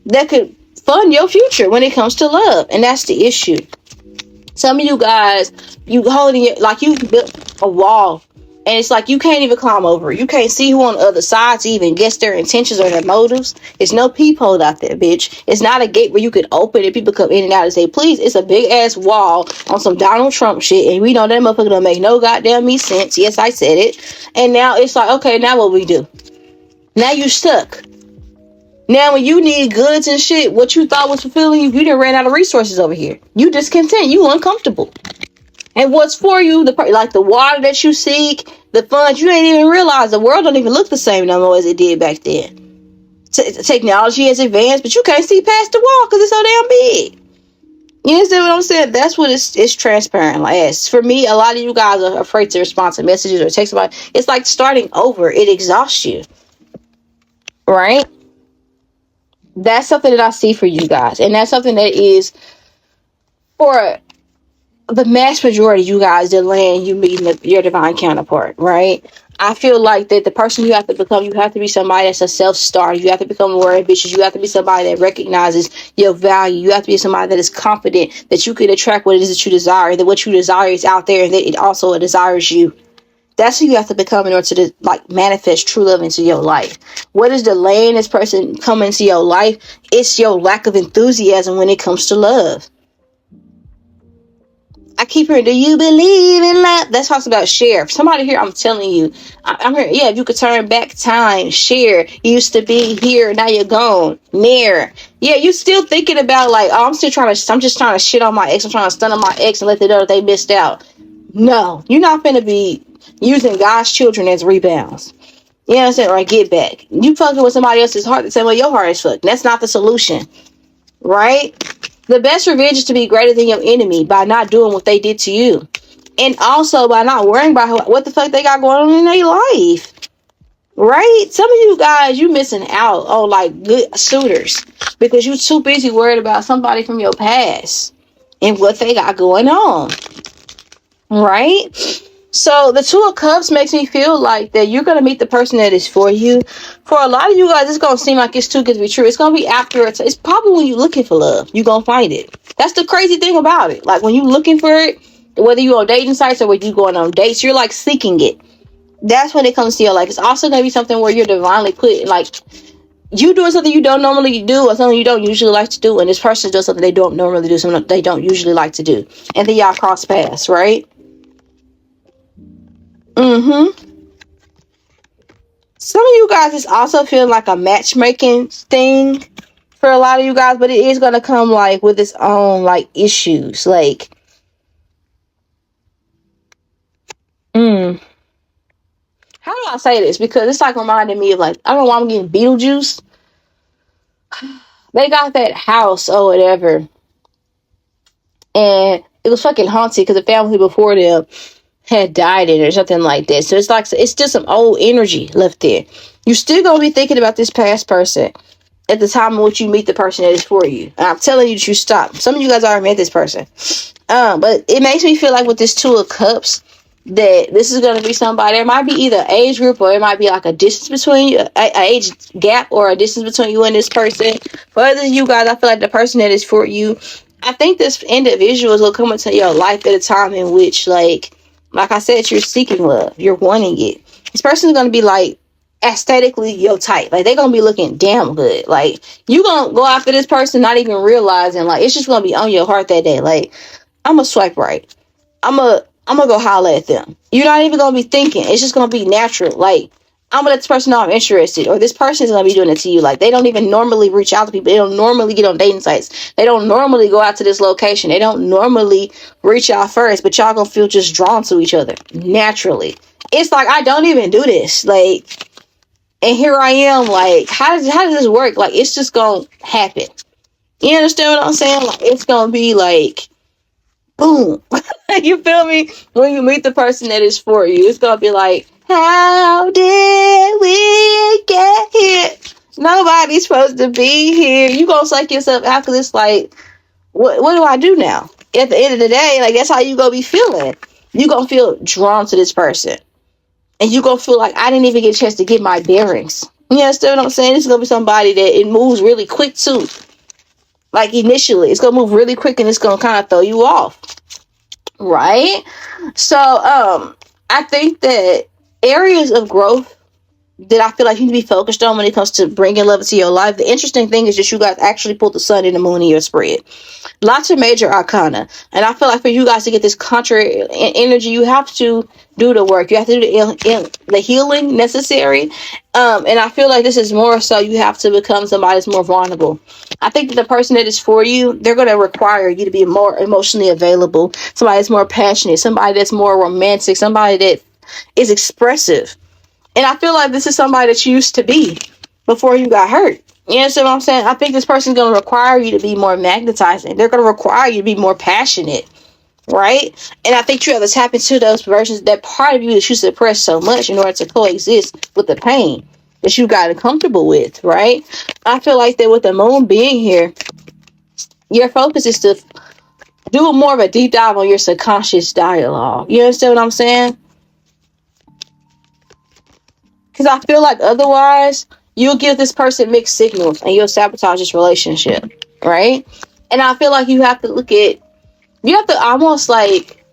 that could fund your future when it comes to love. And that's the issue. Some of you guys, you holding it like you built a wall, and it's like you can't even climb over it. You can't see who on the other side to even guess their intentions or their motives. It's no peephole out there, bitch. It's not a gate where you can open and people come in and out and say, please. It's a big ass wall on some Donald Trump shit, and we know that motherfucker don't make no goddamn me sense. Yes, I said it. And now it's like, okay, now what we do? Now you stuck. Now when you need goods and shit, what you thought was fulfilling you, you done ran out of resources over here. You discontent. You uncomfortable. And what's for you, like the water that you seek, the funds, you ain't even realize the world don't even look the same no more as it did back then. Technology has advanced, but you can't see past the wall because it's so damn big. You understand what I'm saying? That's what it's transparent as. For me, a lot of you guys are afraid to respond to messages or text about it. It's like starting over. It exhausts you. Right? That's something that I see for you guys. And that's something that is for the mass majority of you guys that land you meeting your divine counterpart, right? I feel like that the person you have to become, you have to be somebody that's a self-starter. You have to become more ambitious. You have to be somebody that recognizes your value. You have to be somebody that is confident that you can attract what it is that you desire, that what you desire is out there, and that it also desires you. That's who you have to become in order to manifest true love into your life. What is delaying this person coming into your life? It's your lack of enthusiasm when it comes to love. I keep hearing, do you believe in love? That talks about share. Somebody here, I'm telling you, I'm hearing, yeah, if you could turn back time, share. You used to be here, now you're gone. Near. Yeah, you still thinking about oh, I'm just trying to shit on my ex. I'm trying to stun on my ex and let them know that they missed out. No, you're not going to be using God's children as rebounds. You know what I'm saying? Or get back. You fucking with somebody else's heart the same way your heart is fucked. That's not the solution. Right? The best revenge is to be greater than your enemy by not doing what they did to you. And also by not worrying about what the fuck they got going on in their life. Right? Some of you guys, you missing out on good suitors because you too busy worried about somebody from your past and what they got going on. Right? So the Two of Cups makes me feel like that you're going to meet the person that is for you. For a lot of you guys, it's going to seem like it's too good to be true. It's going to be after it's probably when you're looking for love, you're going to find it. That's the crazy thing about it. Like when you're looking for it, whether you're on dating sites or whether you're going on dates, you're seeking it. That's when it comes to your life. It's also going to be something where you're divinely put you doing something you don't normally do or something you don't usually like to do. And this person does something they don't normally do, something they don't usually like to do. And then y'all cross paths, right? Some of you guys is also feeling like a matchmaking thing for a lot of you guys, but it is going to come with its own issues. How do I say this? Because it's reminding me of I don't know why I'm getting Beetlejuice. They got that house or whatever, and it was fucking haunted because the family before them had died in it or something like that. So it's just some old energy left there. You're still gonna be thinking about this past person at the time in which you meet the person that is for you. And I'm telling you that you stop. Some of you guys already met this person. But it makes me feel like with this Two of Cups that this is gonna be somebody. There might be either age group or it might be a distance between you, a age gap or a distance between you and this person. For other you guys, I feel like the person that is for you, I think this individual is gonna come into your life at a time in which like I said, you're seeking love. You're wanting it. This person's going to be aesthetically your type. They're going to be looking damn good. You going to go after this person not even realizing it's just going to be on your heart that day. I'm going to swipe right. I'm going to go holler at them. You're not even going to be thinking. It's just going to be natural. I'm going to let this person know I'm interested. Or this person is going to be doing it to you. They don't even normally reach out to people. They don't normally get on dating sites. They don't normally go out to this location. They don't normally reach out first. But y'all going to feel just drawn to each other. Naturally. It's I don't even do this. And here I am. How does this work? It's just going to happen. You understand what I'm saying? It's going to be boom. You feel me? When you meet the person that is for you, it's going to be how did we get here? Nobody's supposed to be here. You gonna psych yourself out because it's what do I do now? At the end of the day, that's how you gonna be feeling. You gonna feel drawn to this person. And you're going to feel like, I didn't even get a chance to get my bearings. You understand what I'm saying? This is going to be somebody that it moves really quick too. Like initially, it's going to move really quick and it's going to kind of throw you off. Right? So, I think that areas of growth that I feel like you need to be focused on when it comes to bringing love into your life. The interesting thing is that you guys actually pulled the sun and the moon in your spread. Lots of major arcana. And I feel like for you guys to get this contrary energy, you have to do the work. You have to do the healing necessary. And I feel like this is more so you have to become somebody that's more vulnerable. I think that the person that is for you, they're going to require you to be more emotionally available. Somebody that's more passionate. Somebody that's more romantic. Somebody that is expressive. And I feel like this is somebody that you used to be before you got hurt. You understand what I'm saying? I think this person's going to require you to be more magnetizing. They're going to require you to be more passionate. Right? And I think you have to tap into those versions, that part of you that you suppress so much in order to coexist with the pain that you got comfortable with. Right? I feel like that with the moon being here, your focus is to do more of a deep dive on your subconscious dialogue. You understand what I'm saying? Because I feel like otherwise, you'll give this person mixed signals and you'll sabotage this relationship, right? And I feel like you have to almost like,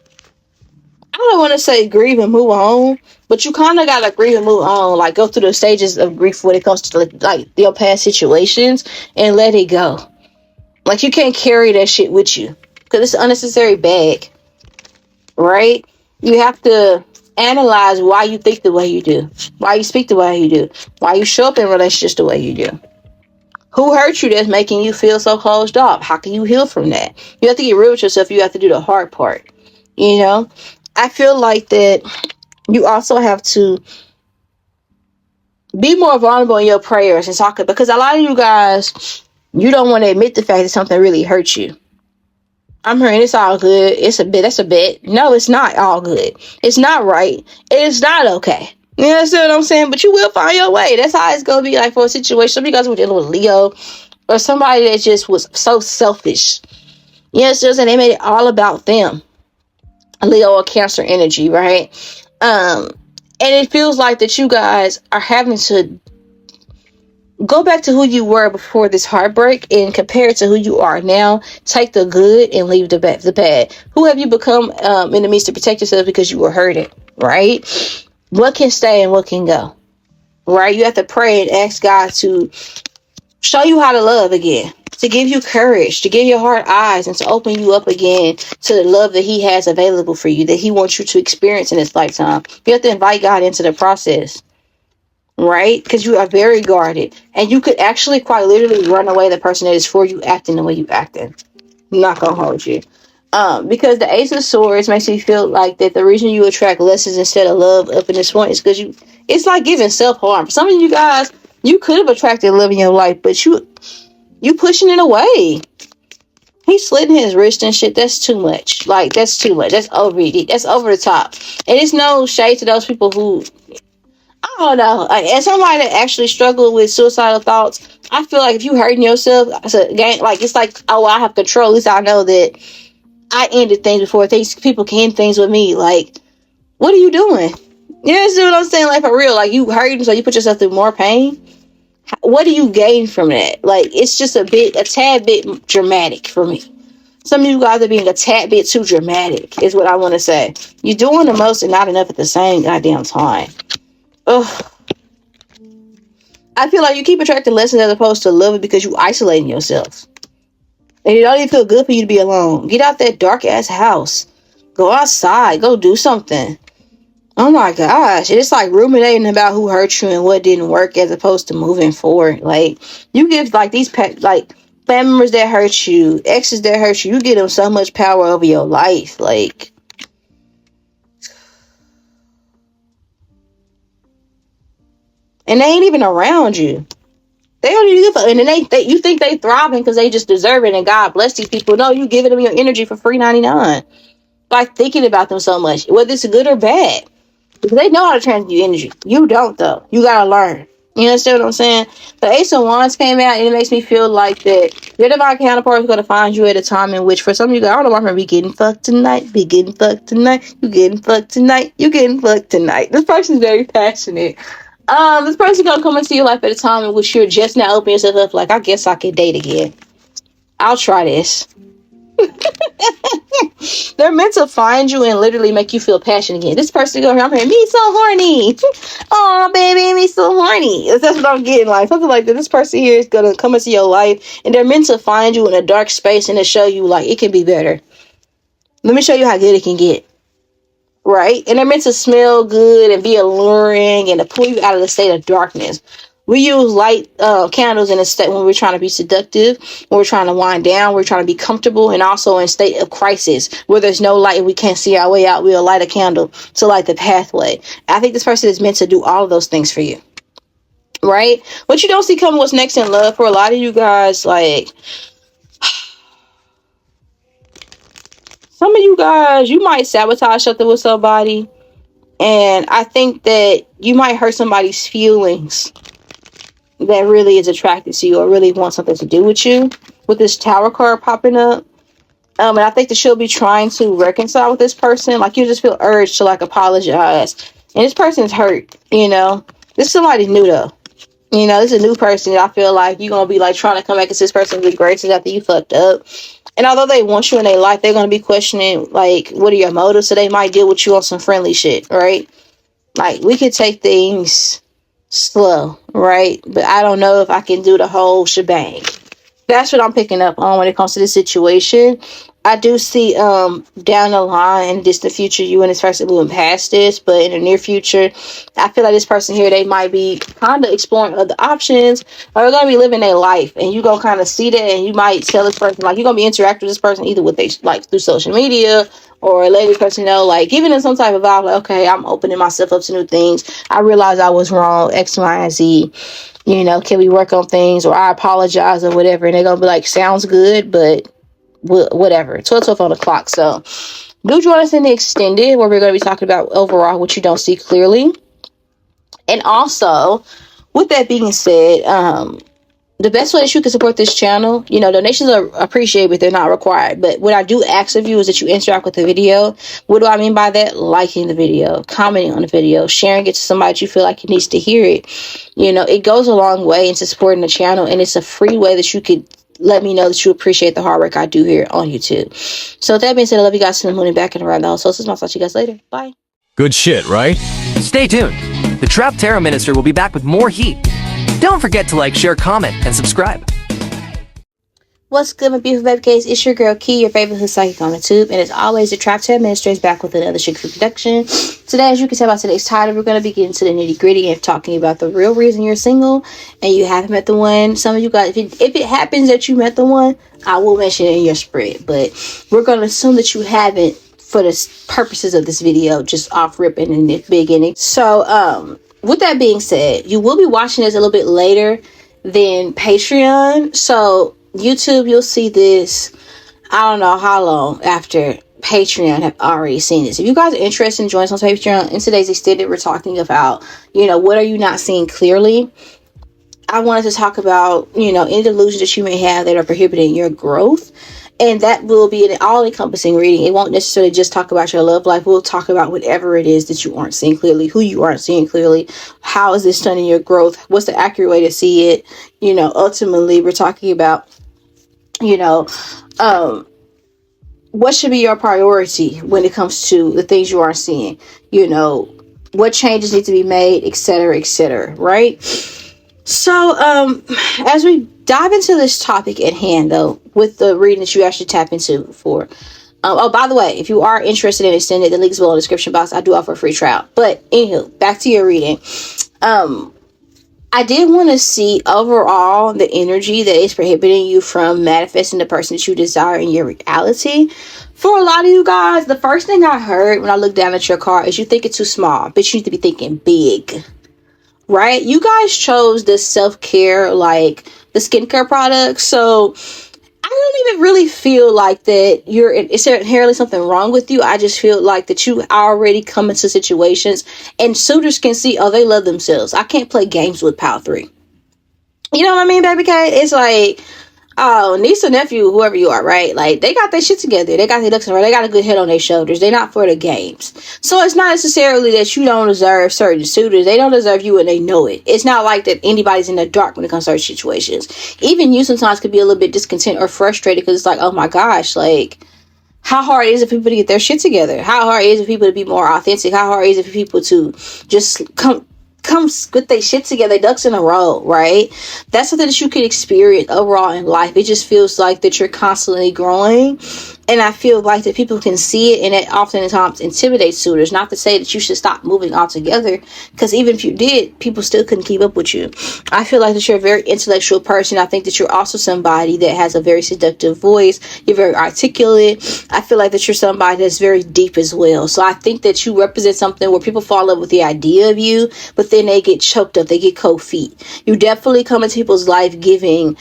I don't want to say grieve and move on, but you kind of got to grieve and move on, like go through the stages of grief when it comes to like your past situations and let it go. Like you can't carry that shit with you because it's an unnecessary bag, right? You have to analyze why you think the way you do, why you speak the way you do, why you show up in relationships the way you do. Who hurt you that's making you feel so closed off? How can you heal from that? You have to get real with yourself. You have to do the hard part. You know, I feel like that you also have to be more vulnerable in your prayers and talk, because a lot of you guys, you don't want to admit the fact that something really hurt you. I'm hearing it's all good. It's a bit. That's a bit. No, it's not all good. It's not right. It's not okay. You understand what I'm saying? But you will find your way. That's how it's going to be like for a situation. Some of you guys were dealing with Leo or somebody that just was so selfish. You understand? And they made it all about them. Leo or Cancer energy, right? And it feels like that you guys are having to go back to who you were before this heartbreak and compare it to who you are now. Take the good and leave the bad. Who have you become in the midst to protect yourself because you were hurting, right? What can stay and what can go, right? You have to pray and ask God to show you how to love again, to give you courage, to give your heart eyes, and to open you up again to the love that He has available for you, that He wants you to experience in this lifetime. You have to invite God into the process. Right? Because you are very guarded. And you could actually quite literally run away the person that is for you acting the way you acting. I'm not going to hold you. Because the Ace of Swords makes me feel like that the reason you attract lessons instead of love up in this point is because it's like giving self-harm. Some of you guys, you could have attracted love in your life, but you pushing it away. He's slitting his wrist and shit. That's too much. Like, that's too much. That's over the top. And it's no shade to those people who, I don't know. Like, as somebody that actually struggled with suicidal thoughts, I feel like if you hurting yourself, it's like, oh, I have control. At least I know that I ended things before people can end things with me. Like, what are you doing? You know what I'm saying? Like, for real. Like, you hurting, so you put yourself through more pain. What do you gain from that? Like, it's just a tad bit dramatic for me. Some of you guys are being a tad bit too dramatic, is what I want to say. You're doing the most and not enough at the same goddamn time. Ugh. I feel like you keep attracting lessons as opposed to loving because you isolating yourself. And it don't even feel good for you to be alone. Get out that dark ass house. Go outside. Go do something. Oh my gosh. It's like ruminating about who hurt you and what didn't work as opposed to moving forward. Like, you give like these family members that hurt you, exes that hurt you, you give them so much power over your life. Like, and they ain't even around you. They don't even give a, and then they you think they thriving because they just deserve it and God bless these people. No, you giving them your energy for free 99 by thinking about them so much, whether it's good or bad, because they know how to transmute energy. You don't though. You gotta learn. You understand what I'm saying? The Ace of Wands came out, and it makes me feel like that your divine counterpart is going to find you at a time in which, for some of you guys, I don't know why I'm going to be getting fucked tonight, be getting fucked tonight, you getting fucked tonight, you getting fucked tonight. This person's very passionate. This person's going to come into your life at a time in which you're just now opening yourself up, like, I guess I can date again. I'll try this. They're meant to find you and literally make you feel passion again. This person going around here, me so horny. Oh, baby, me so horny. That's what I'm getting, like something like that. This person here is gonna come into your life, and they're meant to find you in a dark space and to show you like it can be better. Let me show you how good it can get. Right? And they're meant to smell good and be alluring and to pull you out of the state of darkness. We use light candles in a state when we're trying to be seductive, when we're trying to wind down, we're trying to be comfortable, and also in state of crisis where there's no light and we can't see our way out. We'll light a candle to light the pathway. I think this person is meant to do all of those things for you. Right? What you don't see coming, what's next in love for a lot of you guys, like some of you guys, you might sabotage something with somebody, and I think that you might hurt somebody's feelings that really is attracted to you or really want something to do with you, with this Tower card popping up. And I think that she'll be trying to reconcile with this person. Like, you just feel urged to like apologize, and this person is hurt. You know, this is somebody new though. You know, this is a new person. I feel like you're gonna be like trying to come back to this person with graces after you fucked up. And although they want you in their life, they're gonna be questioning like, what are your motives? So they might deal with you on some friendly shit, right? Like, we could take things slow, right? But I don't know if I can do the whole shebang. That's what I'm picking up on when it comes to this situation. I do see down the line in the distant future, you and this person moving past this, but in the near future, I feel like this person here, they might be kind of exploring other options, or they're gonna be living their life, and you gonna kind of see that, and you might tell this person, like, you're gonna be interacting with this person either with they like through social media, or let this person know, like, giving them some type of vibe, like, okay, I'm opening myself up to new things. I realize I was wrong, X, Y, and Z. You know, can we work on things, or I apologize, or whatever. And they're gonna be like, sounds good, but whatever. 12 on the clock. So do join us in the extended, where we're going to be talking about overall what you don't see clearly. And also, with that being said, the best way that you can support this channel, you know, donations are appreciated, but they're not required. But what I do ask of you is that you interact with the video. What do I mean by that? Liking the video, commenting on the video, sharing it to somebody that you feel like needs to hear it. You know, it goes a long way into supporting the channel, and it's a free way that you could let me know that you appreciate the hard work I do here on YouTube. So with that being said, I love you guys to the moon and back and around the whole. So this is my, I'll talk to you guys later. Bye. Good shit, right? Stay tuned. The Trapped Tarot Minister will be back with more heat. Don't forget to like, share, comment, and subscribe. What's good, my beautiful baby case? It's your girl Key, your favorite hood psychic on the tube, and as always, the Trapped Tarot Minister is back with another Sugar Free production. Today, as you can tell by today's title, we're going to be getting to the nitty gritty and talking about the real reason you're single and you haven't met the one. Some of you guys, if it happens that you met the one, I will mention it in your spread, but we're going to assume that you haven't for the purposes of this video, just off ripping in the beginning. So, with that being said, you will be watching this a little bit later than Patreon. So YouTube, you'll see this, I don't know how long after Patreon have already seen this. If you guys are interested in joining us on Patreon, in today's extended, we're talking about, you know, what are you not seeing clearly? I wanted to talk about, you know, any delusions that you may have that are prohibiting your growth. And that will be an all-encompassing reading. It won't necessarily just talk about your love life. We'll talk about whatever it is that you aren't seeing clearly, who you aren't seeing clearly, how is this stunning your growth, what's the accurate way to see it. You know, ultimately, we're talking about, you know, what should be your priority when it comes to the things you aren't seeing. You know, what changes need to be made, etc., right? So, as we dive into this topic at hand, though, with the reading that you actually tap into before. Oh, by the way, if you are interested in extended, the link's below in the description box. I do offer a free trial. But anywho, back to your reading. I did want to see overall the energy that is prohibiting you from manifesting the person that you desire in your reality. For a lot of you guys, the first thing I heard when I looked down at your card is you think it's too small, but you need to be thinking big. Right? You guys chose this self-care, like the skincare products. So don't even really feel like that it's inherently something wrong with you. I just feel like that you already come into situations and suitors can see, oh, they love themselves. I can't play games with pile 3. You know what I mean, baby K? It's like, oh, niece or nephew, whoever you are, right? Like, they got their shit together. They got their ducks in a row. They got a good head on their shoulders. They're not for the games. So it's not necessarily that you don't deserve certain suitors. They don't deserve you and they know it. It's not like that anybody's in the dark when it comes to certain situations. Even you sometimes could be a little bit discontent or frustrated because it's like, oh my gosh, like, how hard is it for people to get their shit together? How hard is it for people to be more authentic? How hard is it for people to just come with their shit together, their ducks in a row, right? That's something that you can experience overall in life. It just feels like that you're constantly growing, and I feel like that people can see it, and it oftentimes intimidates suitors. Not to say that you should stop moving altogether, because even if you did, people still couldn't keep up with you. I feel like that you're a very intellectual person. I think that you're also somebody that has a very seductive voice. You're very articulate. I feel like that you're somebody that's very deep as well. So I think that you represent something where people fall in love with the idea of you, but then they get choked up, they get cold feet. You definitely come into people's life giving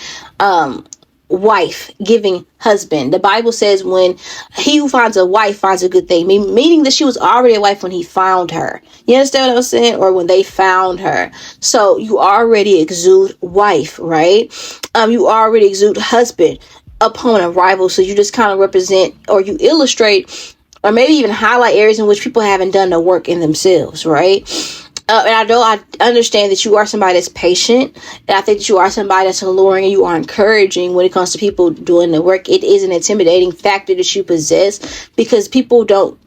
wife, giving husband. The Bible says when he who finds a wife finds a good thing, meaning that she was already a wife when he found her. You understand what I'm saying? Or when they found her. So you already exude wife, right? You already exude husband upon arrival. So you just kind of represent, or you illustrate, or maybe even highlight areas in which people haven't done the work in themselves, right? And I know I understand that you are somebody that's patient, and I think that you are somebody that's alluring and you are encouraging when it comes to people doing the work. It is an intimidating factor that you possess because people don't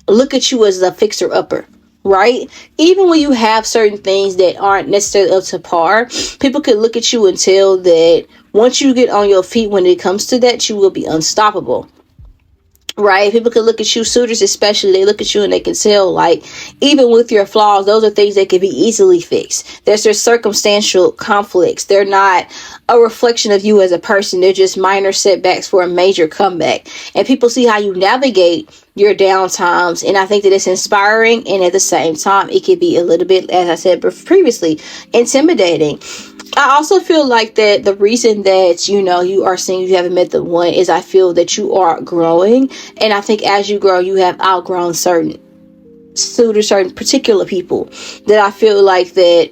look at you as a fixer-upper, right? Even when you have certain things that aren't necessarily up to par, people can look at you and tell that once you get on your feet when it comes to that, you will be unstoppable. Right? People can look at you, suitors especially, they look at you and they can tell, like, even with your flaws, those are things that can be easily fixed. There's circumstantial conflicts. They're not a reflection of you as a person. They're just minor setbacks for a major comeback. And people see how you navigate your down times, and I think that it's inspiring, and at the same time, it can be a little bit, as I said previously, intimidating. I also feel like that the reason that, you are saying you haven't met the one is I feel that you are growing. And I think as you grow, you have outgrown certain suitors, certain particular people that I feel like that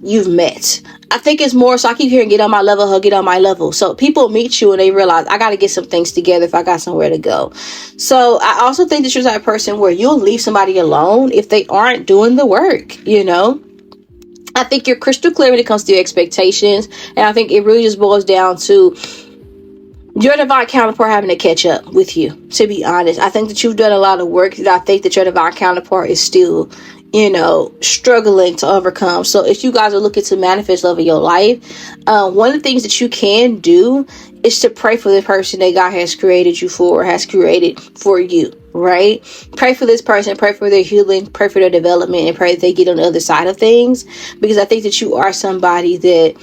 you've met. I think it's more so I keep hearing get on my level, get on my level. So people meet you and they realize I got to get some things together if I got somewhere to go. So I also think that you're that person where you'll leave somebody alone if they aren't doing the work, I think you're crystal clear when it comes to your expectations. And I think it really just boils down to your divine counterpart having to catch up with you, to be honest. I think that you've done a lot of work that I think that your divine counterpart is still, struggling to overcome. So if you guys are looking to manifest love in your life, one of the things that you can do is to pray for the person that God has created you for, or has created for you. Right? Pray for this person, pray for their healing, pray for their development, and pray that they get on the other side of things. Because I think that you are somebody that,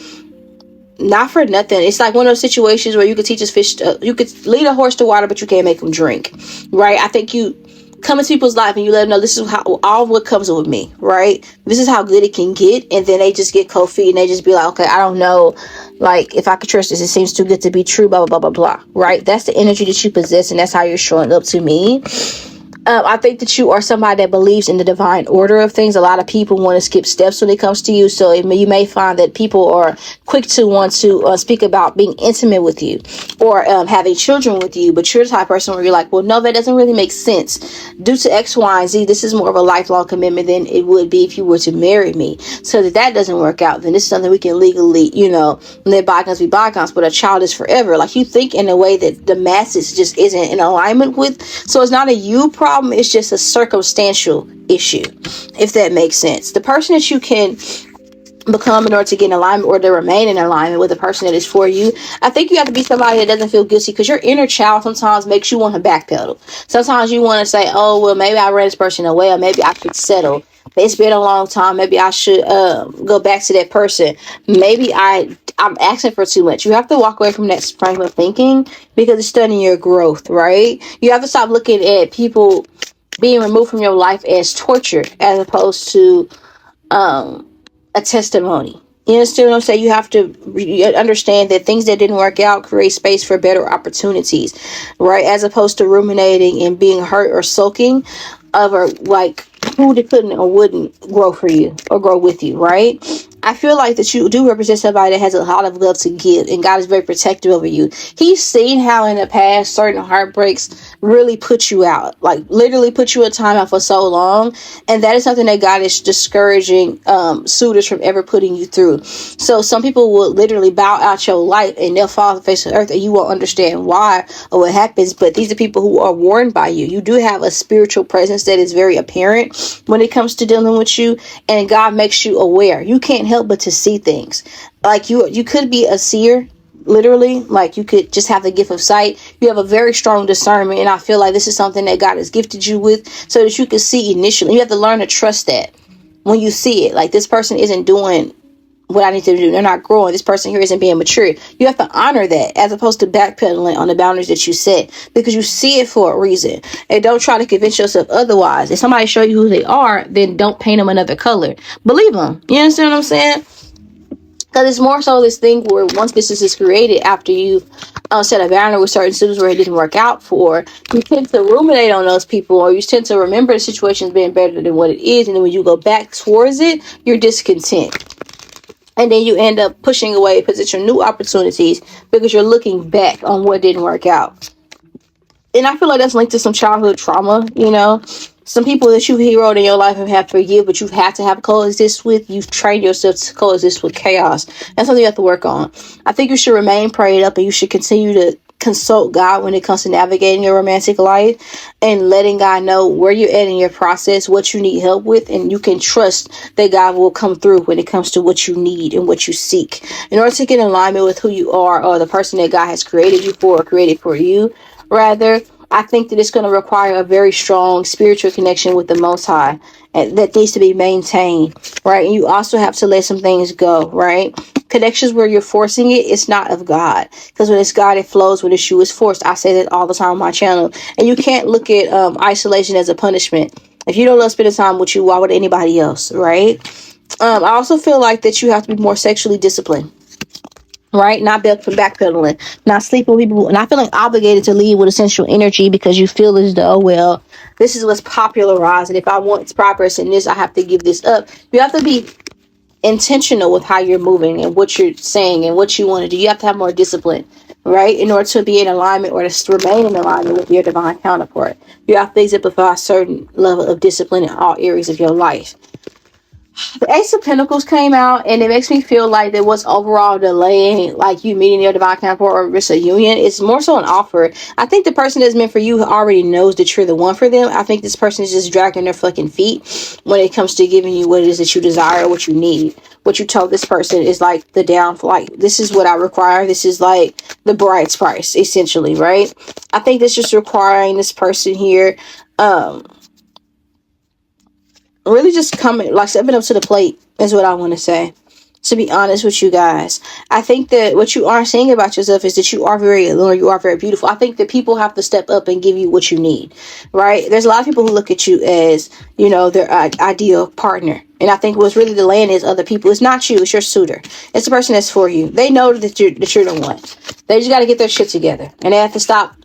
not for nothing, it's like one of those situations where you could teach a fish, you could lead a horse to water, but you can't make them drink. Right? I think you come into people's life and you let them know this is how all what comes with me. Right? This is how good it can get, and then they just get cold feet and they just be like, okay, I don't know. Like, if I could trust this, it seems too good to be true, blah, blah, blah, blah, blah, right? That's the energy that you possess, and that's how you're showing up to me. I think that you are somebody that believes in the divine order of things. A lot of people want to skip steps when it comes to you. So you may find that people are quick to want to speak about being intimate with you or having children with you. But you're the type of person where you're like, well, no, that doesn't really make sense. Due to X, Y, and Z, this is more of a lifelong commitment than it would be if you were to marry me. So that doesn't work out, then this is something we can legally, let bygones be bygones. But a child is forever. Like, you think in a way that the masses just isn't in alignment with. So it's not a you problem. It's just a circumstantial issue, if that makes sense. The person that you can become in order to get in alignment or to remain in alignment with the person that is for you, I think you have to be somebody that doesn't feel guilty, because your inner child sometimes makes you want to backpedal. Sometimes you want to say, oh, well, maybe I ran this person away, or maybe I could settle. It's been a long time. Maybe I should go back to that person. Maybe I'm asking for too much. You have to walk away from that frame of thinking, because it's stunning your growth, right? You have to stop looking at people being removed from your life as torture, as opposed to a testimony, You understand what I'm saying? You have to understand that things that didn't work out create space for better opportunities, right? As opposed to ruminating and being hurt or sulking over like who couldn't or wouldn't grow for you or grow with you, right? I feel like that you do represent somebody that has a lot of love to give, and God is very protective over you. He's seen how in the past certain heartbreaks really put you out, like literally put you in timeout for so long, and that is something that God is discouraging suitors from ever putting you through. So some people will literally bow out your light and they'll fall off the face of the earth, and you won't understand why or what happens. But these are people who are warned by you. You do have a spiritual presence that is very apparent when it comes to dealing with you, and God makes you aware. You can't help but to see things. Like you could be a seer, literally, like you could just have the gift of sight. You have a very strong discernment, and I feel like this is something that God has gifted you with so that you can see initially. You have to learn to trust that when you see it. Like, this person isn't doing what I need to do. They're not growing. This person here isn't being mature. You have to honor that as opposed to backpedaling on the boundaries that you set, because you see it for a reason. And don't try to convince yourself otherwise. If somebody show you who they are, then don't paint them another color. Believe them. You understand what I'm saying? Because it's more so this thing where once business is created, after you set a boundary with certain students where it didn't work out for, you tend to ruminate on those people, or you tend to remember the situation as being better than what it is. And then when you go back towards it, you're discontent. And then you end up pushing away potential new opportunities because you're looking back on what didn't work out. And I feel like that's linked to some childhood trauma, you know. Some people that you've heroed in your life and have forgive, but you've had to have coexist with. You've trained yourself to coexist with chaos. That's something you have to work on. I think you should remain prayed up, and you should continue to consult God when it comes to navigating your romantic life and letting God know where you're at in your process, what you need help with, and you can trust that God will come through when it comes to what you need and what you seek. In order to get in alignment with who you are, or the person that God has created you for, or created for you, rather, I think that it's going to require a very strong spiritual connection with the Most High, and that needs to be maintained, right? And you also have to let some things go, right? Connections where you're forcing it, it's not of God. Because when it's God, it flows. When it's you, it's forced. I say that all the time on my channel. And you can't look at isolation as a punishment. If you don't love spending time with you, why would anybody else, right? I also feel like that you have to be more sexually disciplined. Right? Not backpedaling, not sleeping with people, not feeling obligated to lead with essential energy because you feel as though, well, this is what's popularized, and if I want progress in this, I have to give this up. You have to be intentional with how you're moving and what you're saying and what you want to do. You have to have more discipline, right? In order to be in alignment, or to remain in alignment with your divine counterpart. You have to exemplify a certain level of discipline in all areas of your life. The Ace of Pentacles came out, and it makes me feel like that what's overall delaying, like you meeting your divine counterpart or just a union, is more so an offer. I think the person that's meant for you already knows that you're the one for them. I think this person is just dragging their fucking feet when it comes to giving you what it is that you desire, what you need. What you told this person is like the downfall. Like, this is what I require. This is like the bride's price, essentially, right? I think this is requiring this person here, really just coming, like stepping up to the plate is what I want to say. To be honest with you guys, I think that what you are saying about yourself is that you are very alluring, you are very beautiful. I think that people have to step up and give you what you need, right? There's a lot of people who look at you as, you know, their ideal partner. And I think what's really delaying is other people. It's not you, it's your suitor. It's the person that's for you. They know that you're the one. They just got to get their shit together. And they have to stop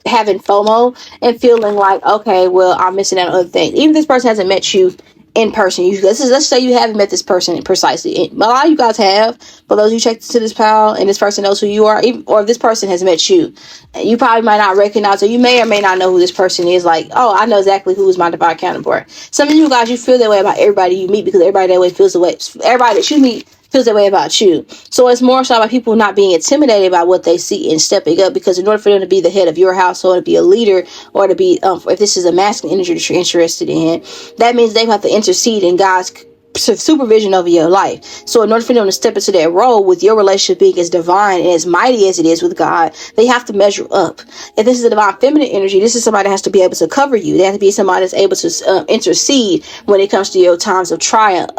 having FOMO and feeling like, okay, well, I'm missing out on other things. Even if this person hasn't met you in person, let's say you haven't met this person precisely. A lot of you guys have. For those who checked into this pile and this person knows who you are, or if this person has met you, you probably might not recognize, or you may or may not know who this person is. Like, oh, I know exactly who is my divine counterpart. Some of you guys, you feel that way about everybody you meet, because everybody that way feels the way. Everybody that you meet feels that way about you. So it's more so about people not being intimidated by what they see and stepping up, because in order for them to be the head of your household, to be a leader, or to be, if this is a masculine energy that you're interested in, that means they have to intercede in God's supervision over your life. So in order for them to step into that role, with your relationship being as divine and as mighty as it is with God, they have to measure up. If this is a divine feminine energy, this is somebody that has to be able to cover you. They have to be somebody that's able to intercede when it comes to your times of trials.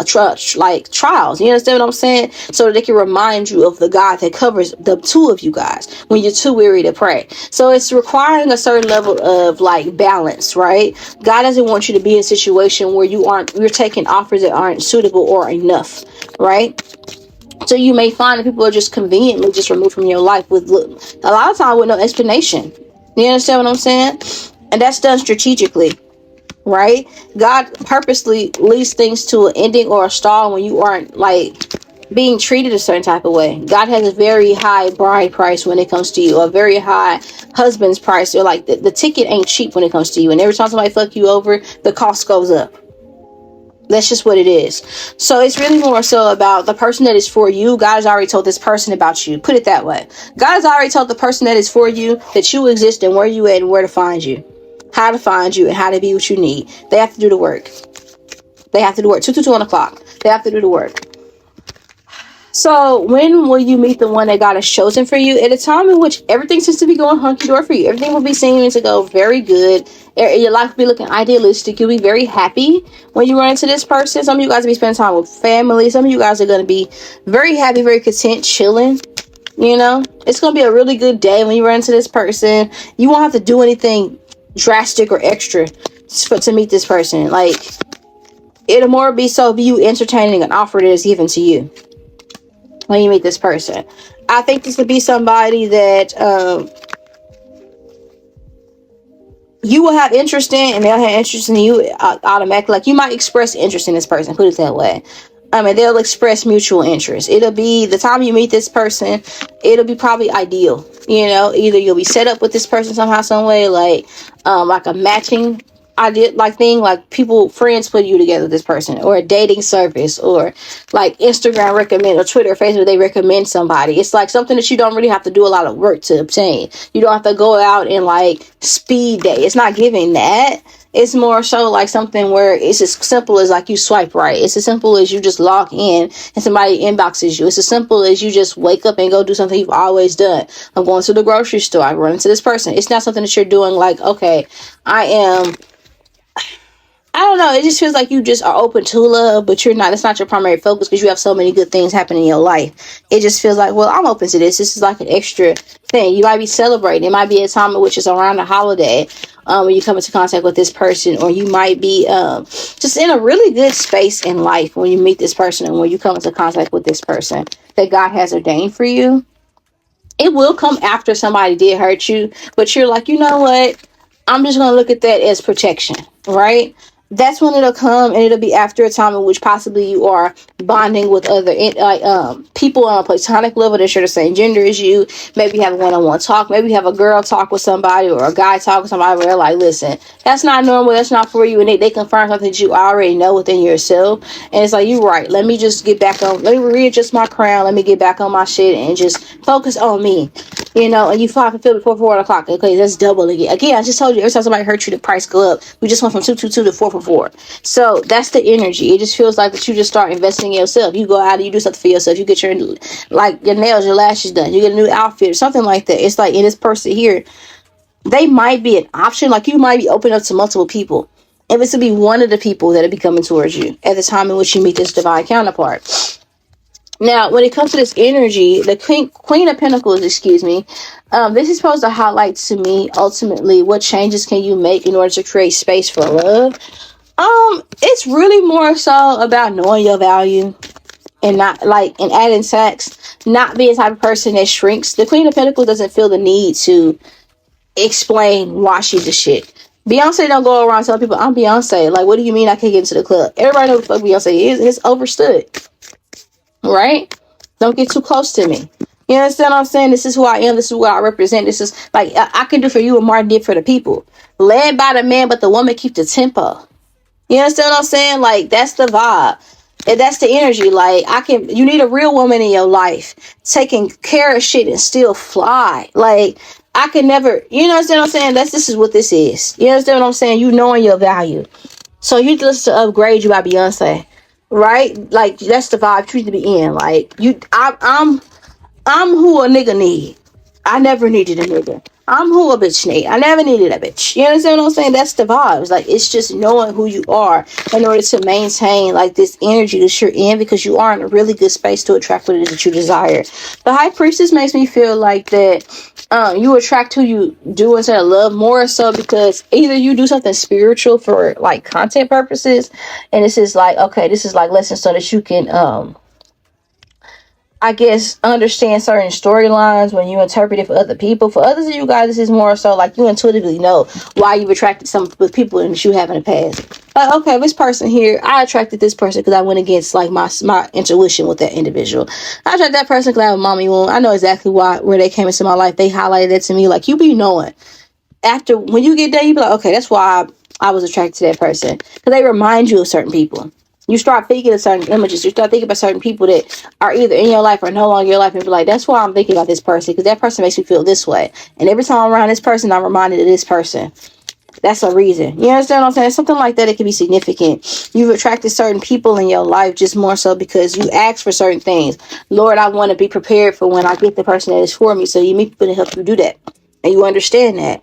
You understand what I'm saying? So that they can remind you of the God that covers the two of you guys when you're too weary to pray. So it's requiring a certain level of like balance, right? God doesn't want you to be in a situation where you're taking offers that aren't suitable or enough, right? So you may find that people are just conveniently just removed from your life with a lot of time with no explanation. You understand what I'm saying? And that's done strategically, right? God purposely leads things to an ending or a stall when you aren't like being treated a certain type of way. God has a very high bride price when it comes to you, a very high husband's price. Or like the ticket ain't cheap when it comes to you. And every time somebody fuck you over, the cost goes up. That's just what it is. So it's really more so about the person that is for you. God has already told this person about you. Put it that way. God has already told the person that is for you that you exist and where you at and where to find you. How to find you and how to be what you need. They have to do the work. They have to do work. 2 to 1 o'clock. They have to do the work. So when will you meet the one that God has chosen for you? At a time in which everything seems to be going hunky-dory for you. Everything will be seeming to go very good. Your life will be looking idealistic. You'll be very happy when you run into this person. Some of you guys will be spending time with family. Some of you guys are going to be very happy, very content, chilling. You know, it's going to be a really good day when you run into this person. You won't have to do anything drastic or extra to meet this person. Like, it'll more be so be you entertaining an offer that is given to you when you meet this person. I think this would be somebody that you will have interest in, and they'll have interest in you automatically. Like, you might express interest in this person, put it that way. They'll express mutual interest. It'll be the time you meet this person, it'll be probably ideal. You know, either you'll be set up with this person somehow, some way, like a matching thing, like friends put you together with this person, or a dating service, or like Instagram recommend, or Twitter, Facebook, they recommend somebody. It's like something that you don't really have to do a lot of work to obtain. You don't have to go out and like speed date. It's not giving that. It's more so like something where it's as simple as like you swipe right. It's as simple as you just log in and somebody inboxes you. It's as simple as you just wake up and go do something you've always done. I'm going to the grocery store. I run into this person. It's not something that you're doing like, okay, I don't know. It just feels like you just are open to love, but you're not. It's not your primary focus because you have so many good things happening in your life. It just feels like, well, I'm open to this. This is like an extra thing. You might be celebrating. It might be a time in which is around a holiday when you come into contact with this person, or you might be just in a really good space in life when you meet this person and when you come into contact with this person that God has ordained for you. It will come after somebody did hurt you, but you're like, you know what? I'm just going to look at that as protection, right? That's when it'll come, and it'll be after a time in which possibly you are bonding with other people on a platonic level that share the same gender as you. Maybe have a one-on-one talk. Maybe have a girl talk with somebody, or a guy talk with somebody where they're like, listen, that's not normal. That's not for you. And they confirm something that you already know within yourself. And it's like, you're right. Let me just get back on. Let me readjust my crown. Let me get back on my shit and just focus on me. You know, and you can feel before 4 o'clock. Okay, that's double again. Again, I just told you, every time somebody hurt you, the price go up. We just went from 222 to 444. So that's the energy. It just feels like that you just start investing in yourself. You go out and you do something for yourself. You get your nails, your lashes done. You get a new outfit or something like that. It's like, in this person here, they might be an option. Like, you might be open up to multiple people. And it's to be one of the people that will be coming towards you at the time in which you meet this divine counterpart. Now, when it comes to this energy, the Queen of Pentacles, this is supposed to highlight to me, ultimately, what changes can you make in order to create space for love. It's really more so about knowing your value and and adding sex, not being the type of person that shrinks. The Queen of Pentacles doesn't feel the need to explain why she's the shit. Beyonce don't go around telling people, I'm Beyonce. Like, what do you mean I can't get into the club? Everybody knows what the fuck Beyonce is. It's overstood. Right? Don't get too close to me. You understand what I'm saying? This is who I am. This is what I represent. This is like I can do for you what Martin did for the people. Led by the man, but the woman keep the tempo. You understand what I'm saying? Like, that's the vibe. And that's the energy. Like, you need a real woman in your life taking care of shit and still fly. Like, I can never, you understand what I'm saying? This is what this is. You understand what I'm saying? You knowing your value. So you listen to Upgrade You by Beyonce. Right? Like, that's the vibe you need to be in. Like, I'm who a nigga need. I never needed a nigga. I'm who a bitch need. I never needed a bitch. You understand what I'm saying? That's the vibes. Like, it's just knowing who you are in order to maintain like this energy that you're in, because you are in a really good space to attract what it is that you desire. The High Priestess makes me feel like that you attract who you do instead of love, more so because either you do something spiritual for like content purposes, and this is like, okay, this is like lessons so that you can I guess, understand certain storylines when you interpret it for other people. For others of you guys, this is more so like you intuitively know why you've attracted some with people that you have in the past. Like, okay, this person here, I attracted this person because I went against like my intuition with that individual. I attracted that person because I have a mommy wound. I know exactly where they came into my life. They highlighted that to me. Like, you be knowing. After, when you get done, you be like, okay, that's why I was attracted to that person. Because they remind you of certain people. You start thinking of certain images. You start thinking about certain people that are either in your life or no longer in your life. And be like, that's why I'm thinking about this person. Because that person makes me feel this way. And every time I'm around this person, I'm reminded of this person. That's a reason. You understand what I'm saying? Something like that, it can be significant. You've attracted certain people in your life just more so because you ask for certain things. Lord, I want to be prepared for when I get the person that is for me. So you meet people to help you do that. And you understand that.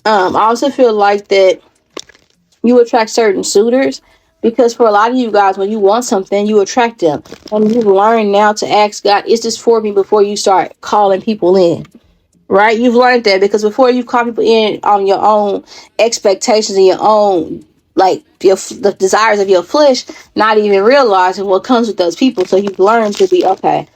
I also feel like that you attract certain suitors because for a lot of you guys, when you want something, you attract them. And you've learned now to ask God, is this for me, before you start calling people in, right? You've learned that because before you call people in on your own expectations and your own, like the desires of your flesh, not even realizing what comes with those people. So you've learned to be okay.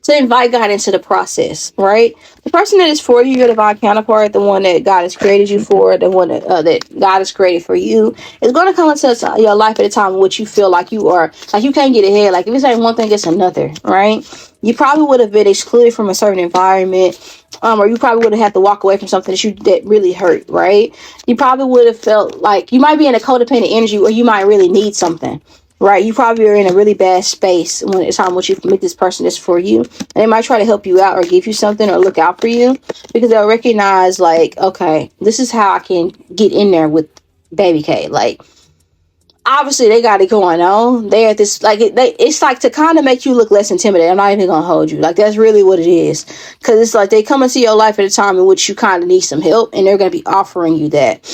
To invite God into the process, right? The person that is for you, your divine counterpart, the one that God has created you for, the one that God has created for you, is going to come into your life at a time in which you feel like you are, like you can't get ahead. Like if it's ain't one thing, it's another, right? You probably would have been excluded from a certain environment, or you probably would have had to walk away from something that really hurt, right? You probably would have felt like you might be in a codependent energy, or you might really need something. Right, you probably are in a really bad space when it's time when you meet this person that's for you, and they might try to help you out or give you something or look out for you because they'll recognize, like, okay, this is how I can get in there with baby K. Like, obviously they got it going on. They're at this, like, it's like to kind of make you look less intimidated. I'm not even gonna hold you. Like, that's really what it is, because it's like they come into your life at a time in which you kind of need some help, and they're gonna be offering you that.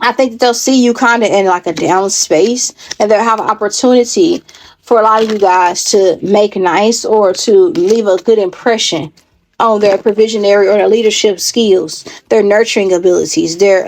I think that they'll see you kind of in like a down space, and they'll have an opportunity for a lot of you guys to make nice or to leave a good impression on their provisionary or their leadership skills, their nurturing abilities, their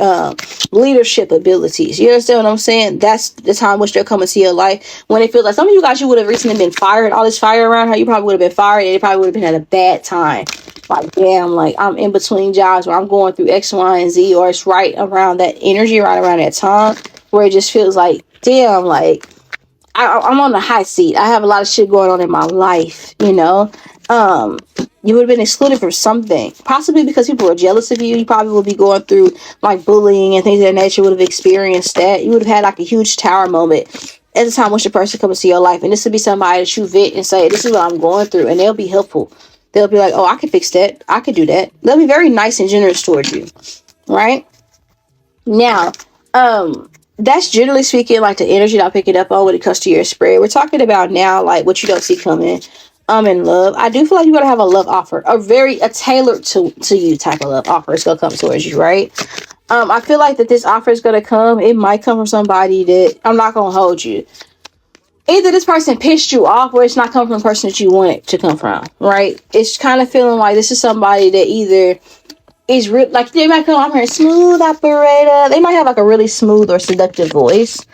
leadership abilities. You understand what I'm saying? That's the time which they're coming to your life when it feels like some of you guys, you would have recently been fired. All this fire around her, you probably would have been fired, and it probably would have been at a bad time. Like, damn, like I'm in between jobs where I'm going through X, Y, and Z, or it's right around that energy, right around that time where it just feels like, damn, like I'm on the hot seat. I have a lot of shit going on in my life, you know. You would have been excluded from something, possibly because people were jealous of you. You probably would be going through like bullying and things of that nature. Would have experienced that. You would have had like a huge tower moment at the time when the person comes to your life, and this would be somebody that you vet and say, this is what I'm going through, and they'll be helpful. They'll be like, oh, I can fix that. I can do that. They'll be very nice and generous towards you, right? Now, that's generally speaking like the energy that I'm picking up on when it comes to your spread. We're talking about now like what you don't see coming. In love, I do feel like you're gonna have a love offer, a tailored to you type of love offer. It's gonna come towards you, right? I feel like that this offer is gonna come. It might come from somebody that, I'm not gonna hold you. Either this person pissed you off, or it's not coming from the person that you want it to come from, right? It's kind of feeling like this is somebody that either is real, like they might come on here smooth operator. They might have like a really smooth or seductive voice.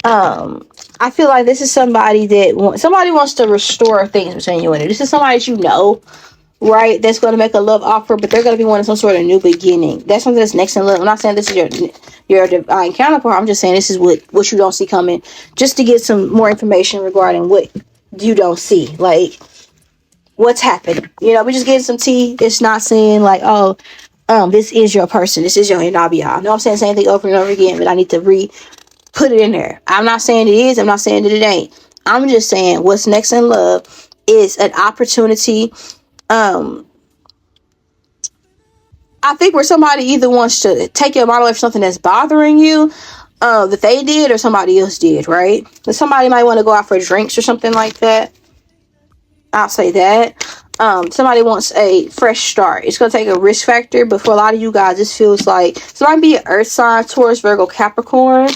I feel like this is somebody that somebody wants to restore things between you and her. This is somebody that you know, right? That's going to make a love offer, but they're going to be wanting some sort of new beginning. That's something that's next in love. I'm not saying this is your divine counterpart. I'm just saying this is what you don't see coming, just to get some more information regarding what you don't see, like what's happening. You know, we just getting some tea. It's not saying like, oh, this is your person. This is your 𝘭𝘭𝘢. No, I'm saying the same thing over and over again, but I need to put it in there. I'm not saying it is. I'm not saying that it ain't. I'm just saying what's next in love is an opportunity. I think where somebody either wants to take your mind away from something that's bothering you, that they did or somebody else did, right? That somebody might want to go out for drinks or something like that. I'll say that. Somebody wants a fresh start. It's going to take a risk factor, but for a lot of you guys, this feels like so might be an earth sign, Taurus, Virgo, Capricorn,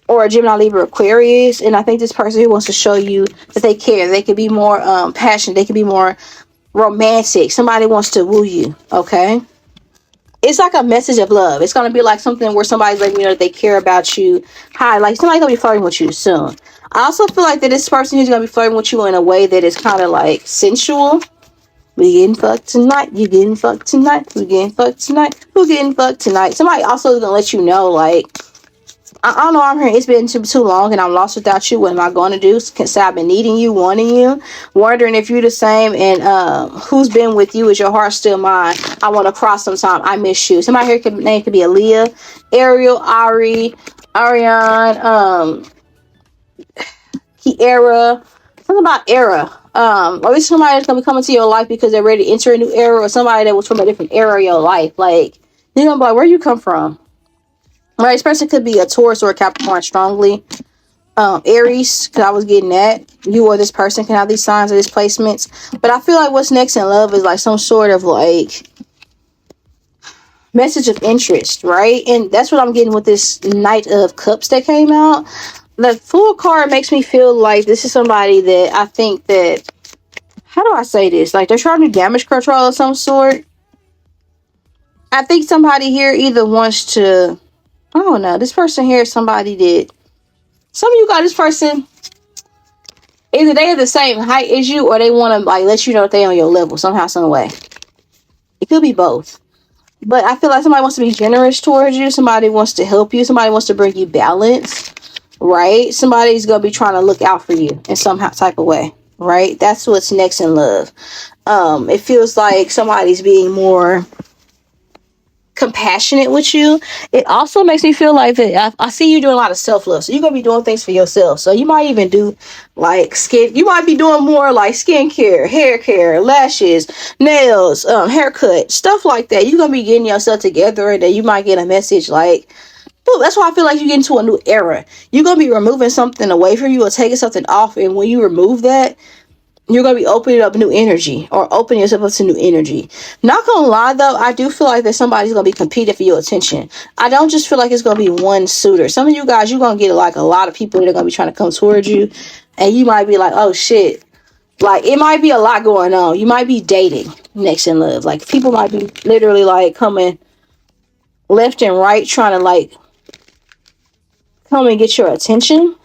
or a Gemini, Libra, Aquarius. And I think this person who wants to show you that they care. They can be more passionate. They can be more romantic. Somebody wants to woo you, okay? it's like a message of love. It's gonna be like something where somebody's letting you know that they care about you. Hi, like somebody's gonna be flirting with you soon. I also feel like that this person is gonna be flirting with you in a way that is kind of like sensual. We getting fucked tonight. You getting fucked tonight. We getting fucked tonight. Who getting fucked tonight? Somebody also is gonna let you know, like, I don't know, I'm here. It's been too long and I'm lost without you. What am I going to do? Say I've been needing you, wanting you, wondering if you're the same, and who's been with you? Is your heart still mine? I want to cross sometime. I miss you. Somebody here name could be Aaliyah, Ariel, Ari, Ariane, 𝘭𝘰𝘭𝘺, something about era. Or it's somebody that's gonna be coming to your life because they're ready to enter a new era, or somebody that was from a different era of your life. Like, you're gonna be like, where you come from? Right, this person could be a Taurus or a Capricorn strongly. Aries, because I was getting that. You or this person can have these signs of these placements. But I feel like what's next in love is like some sort of like message of interest, right? And that's what I'm getting with this Knight of Cups that came out. The Fool card makes me feel like this is somebody that I think that, how do I say this? Like they're trying to do damage control of some sort. I think somebody here either wants to, I don't know, this person here is somebody that, some of you got this person, either they are the same height as you or they want to like let you know that they on your level somehow, some way. It could be both. But I feel like somebody wants to be generous towards you. Somebody wants to help you. Somebody wants to bring you balance, right? Somebody's going to be trying to look out for you in some type of way, right? That's what's next in love. It feels like somebody's being more compassionate with you. It also makes me feel like that I see you doing a lot of self-love, so you're gonna be doing things for yourself. So you might even do like you might be doing more like skincare, hair care, lashes, nails, haircut, stuff like that. You're gonna be getting yourself together, and then you might get a message like, well, that's why I feel like you get into a new era. You're gonna be removing something away from you or taking something off, and when you remove that, you're going to be opening up new energy or opening yourself up to new energy. Not going to lie, though, I do feel like that somebody's going to be competing for your attention. I don't just feel like it's going to be one suitor. Some of you guys, you're going to get like a lot of people that are going to be trying to come towards you. And you might be like, oh, shit. Like, it might be a lot going on. You might be dating next in love. Like, people might be literally like coming left and right trying to like come and get your attention.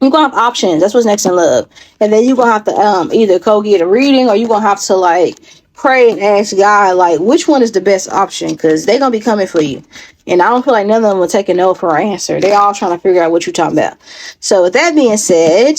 You're going to have options. That's what's next in love. And then you're going to have to either go get a reading, or you're going to have to like pray and ask God, like, which one is the best option? Because they're going to be coming for you. And I don't feel like none of them will take a no for an answer. They're all trying to figure out what you're talking about. So with that being said,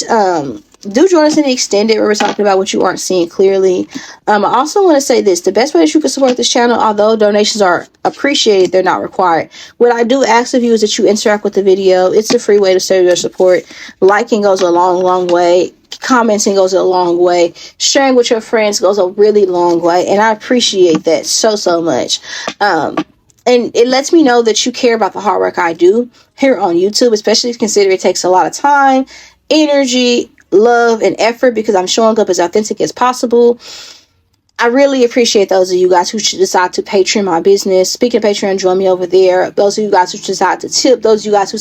do join us in the extended where we're talking about what you aren't seeing clearly. I also want to say this. The best way that you can support this channel, although donations are appreciated, they're not required. What I do ask of you is that you interact with the video. It's a free way to show your support. Liking goes a long, long way. Commenting goes a long way. Sharing with your friends goes a really long way. And I appreciate that so, so much. And it lets me know that you care about the hard work I do here on YouTube, especially considering it takes a lot of time, energy, love, and effort, because I'm showing up as authentic as possible. I really appreciate those of you guys who decide to Patreon my business. Speaking of Patreon, join me over there. Those of you guys who decide to tip, those of you guys who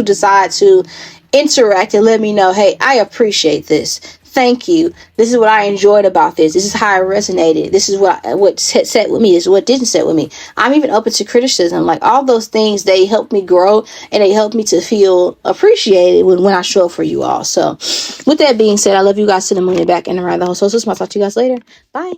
decide to interact and let me know, hey, I appreciate this. Thank you. This is what I enjoyed about this. This is how I resonated. This is what set with me. This is what didn't set with me. I'm even open to criticism. Like, all those things, they help me grow and they help me to feel appreciated when I show up for you all. So with that being said, I love you guys to the moon and back and around the whole. So I'll talk to you guys later. Bye.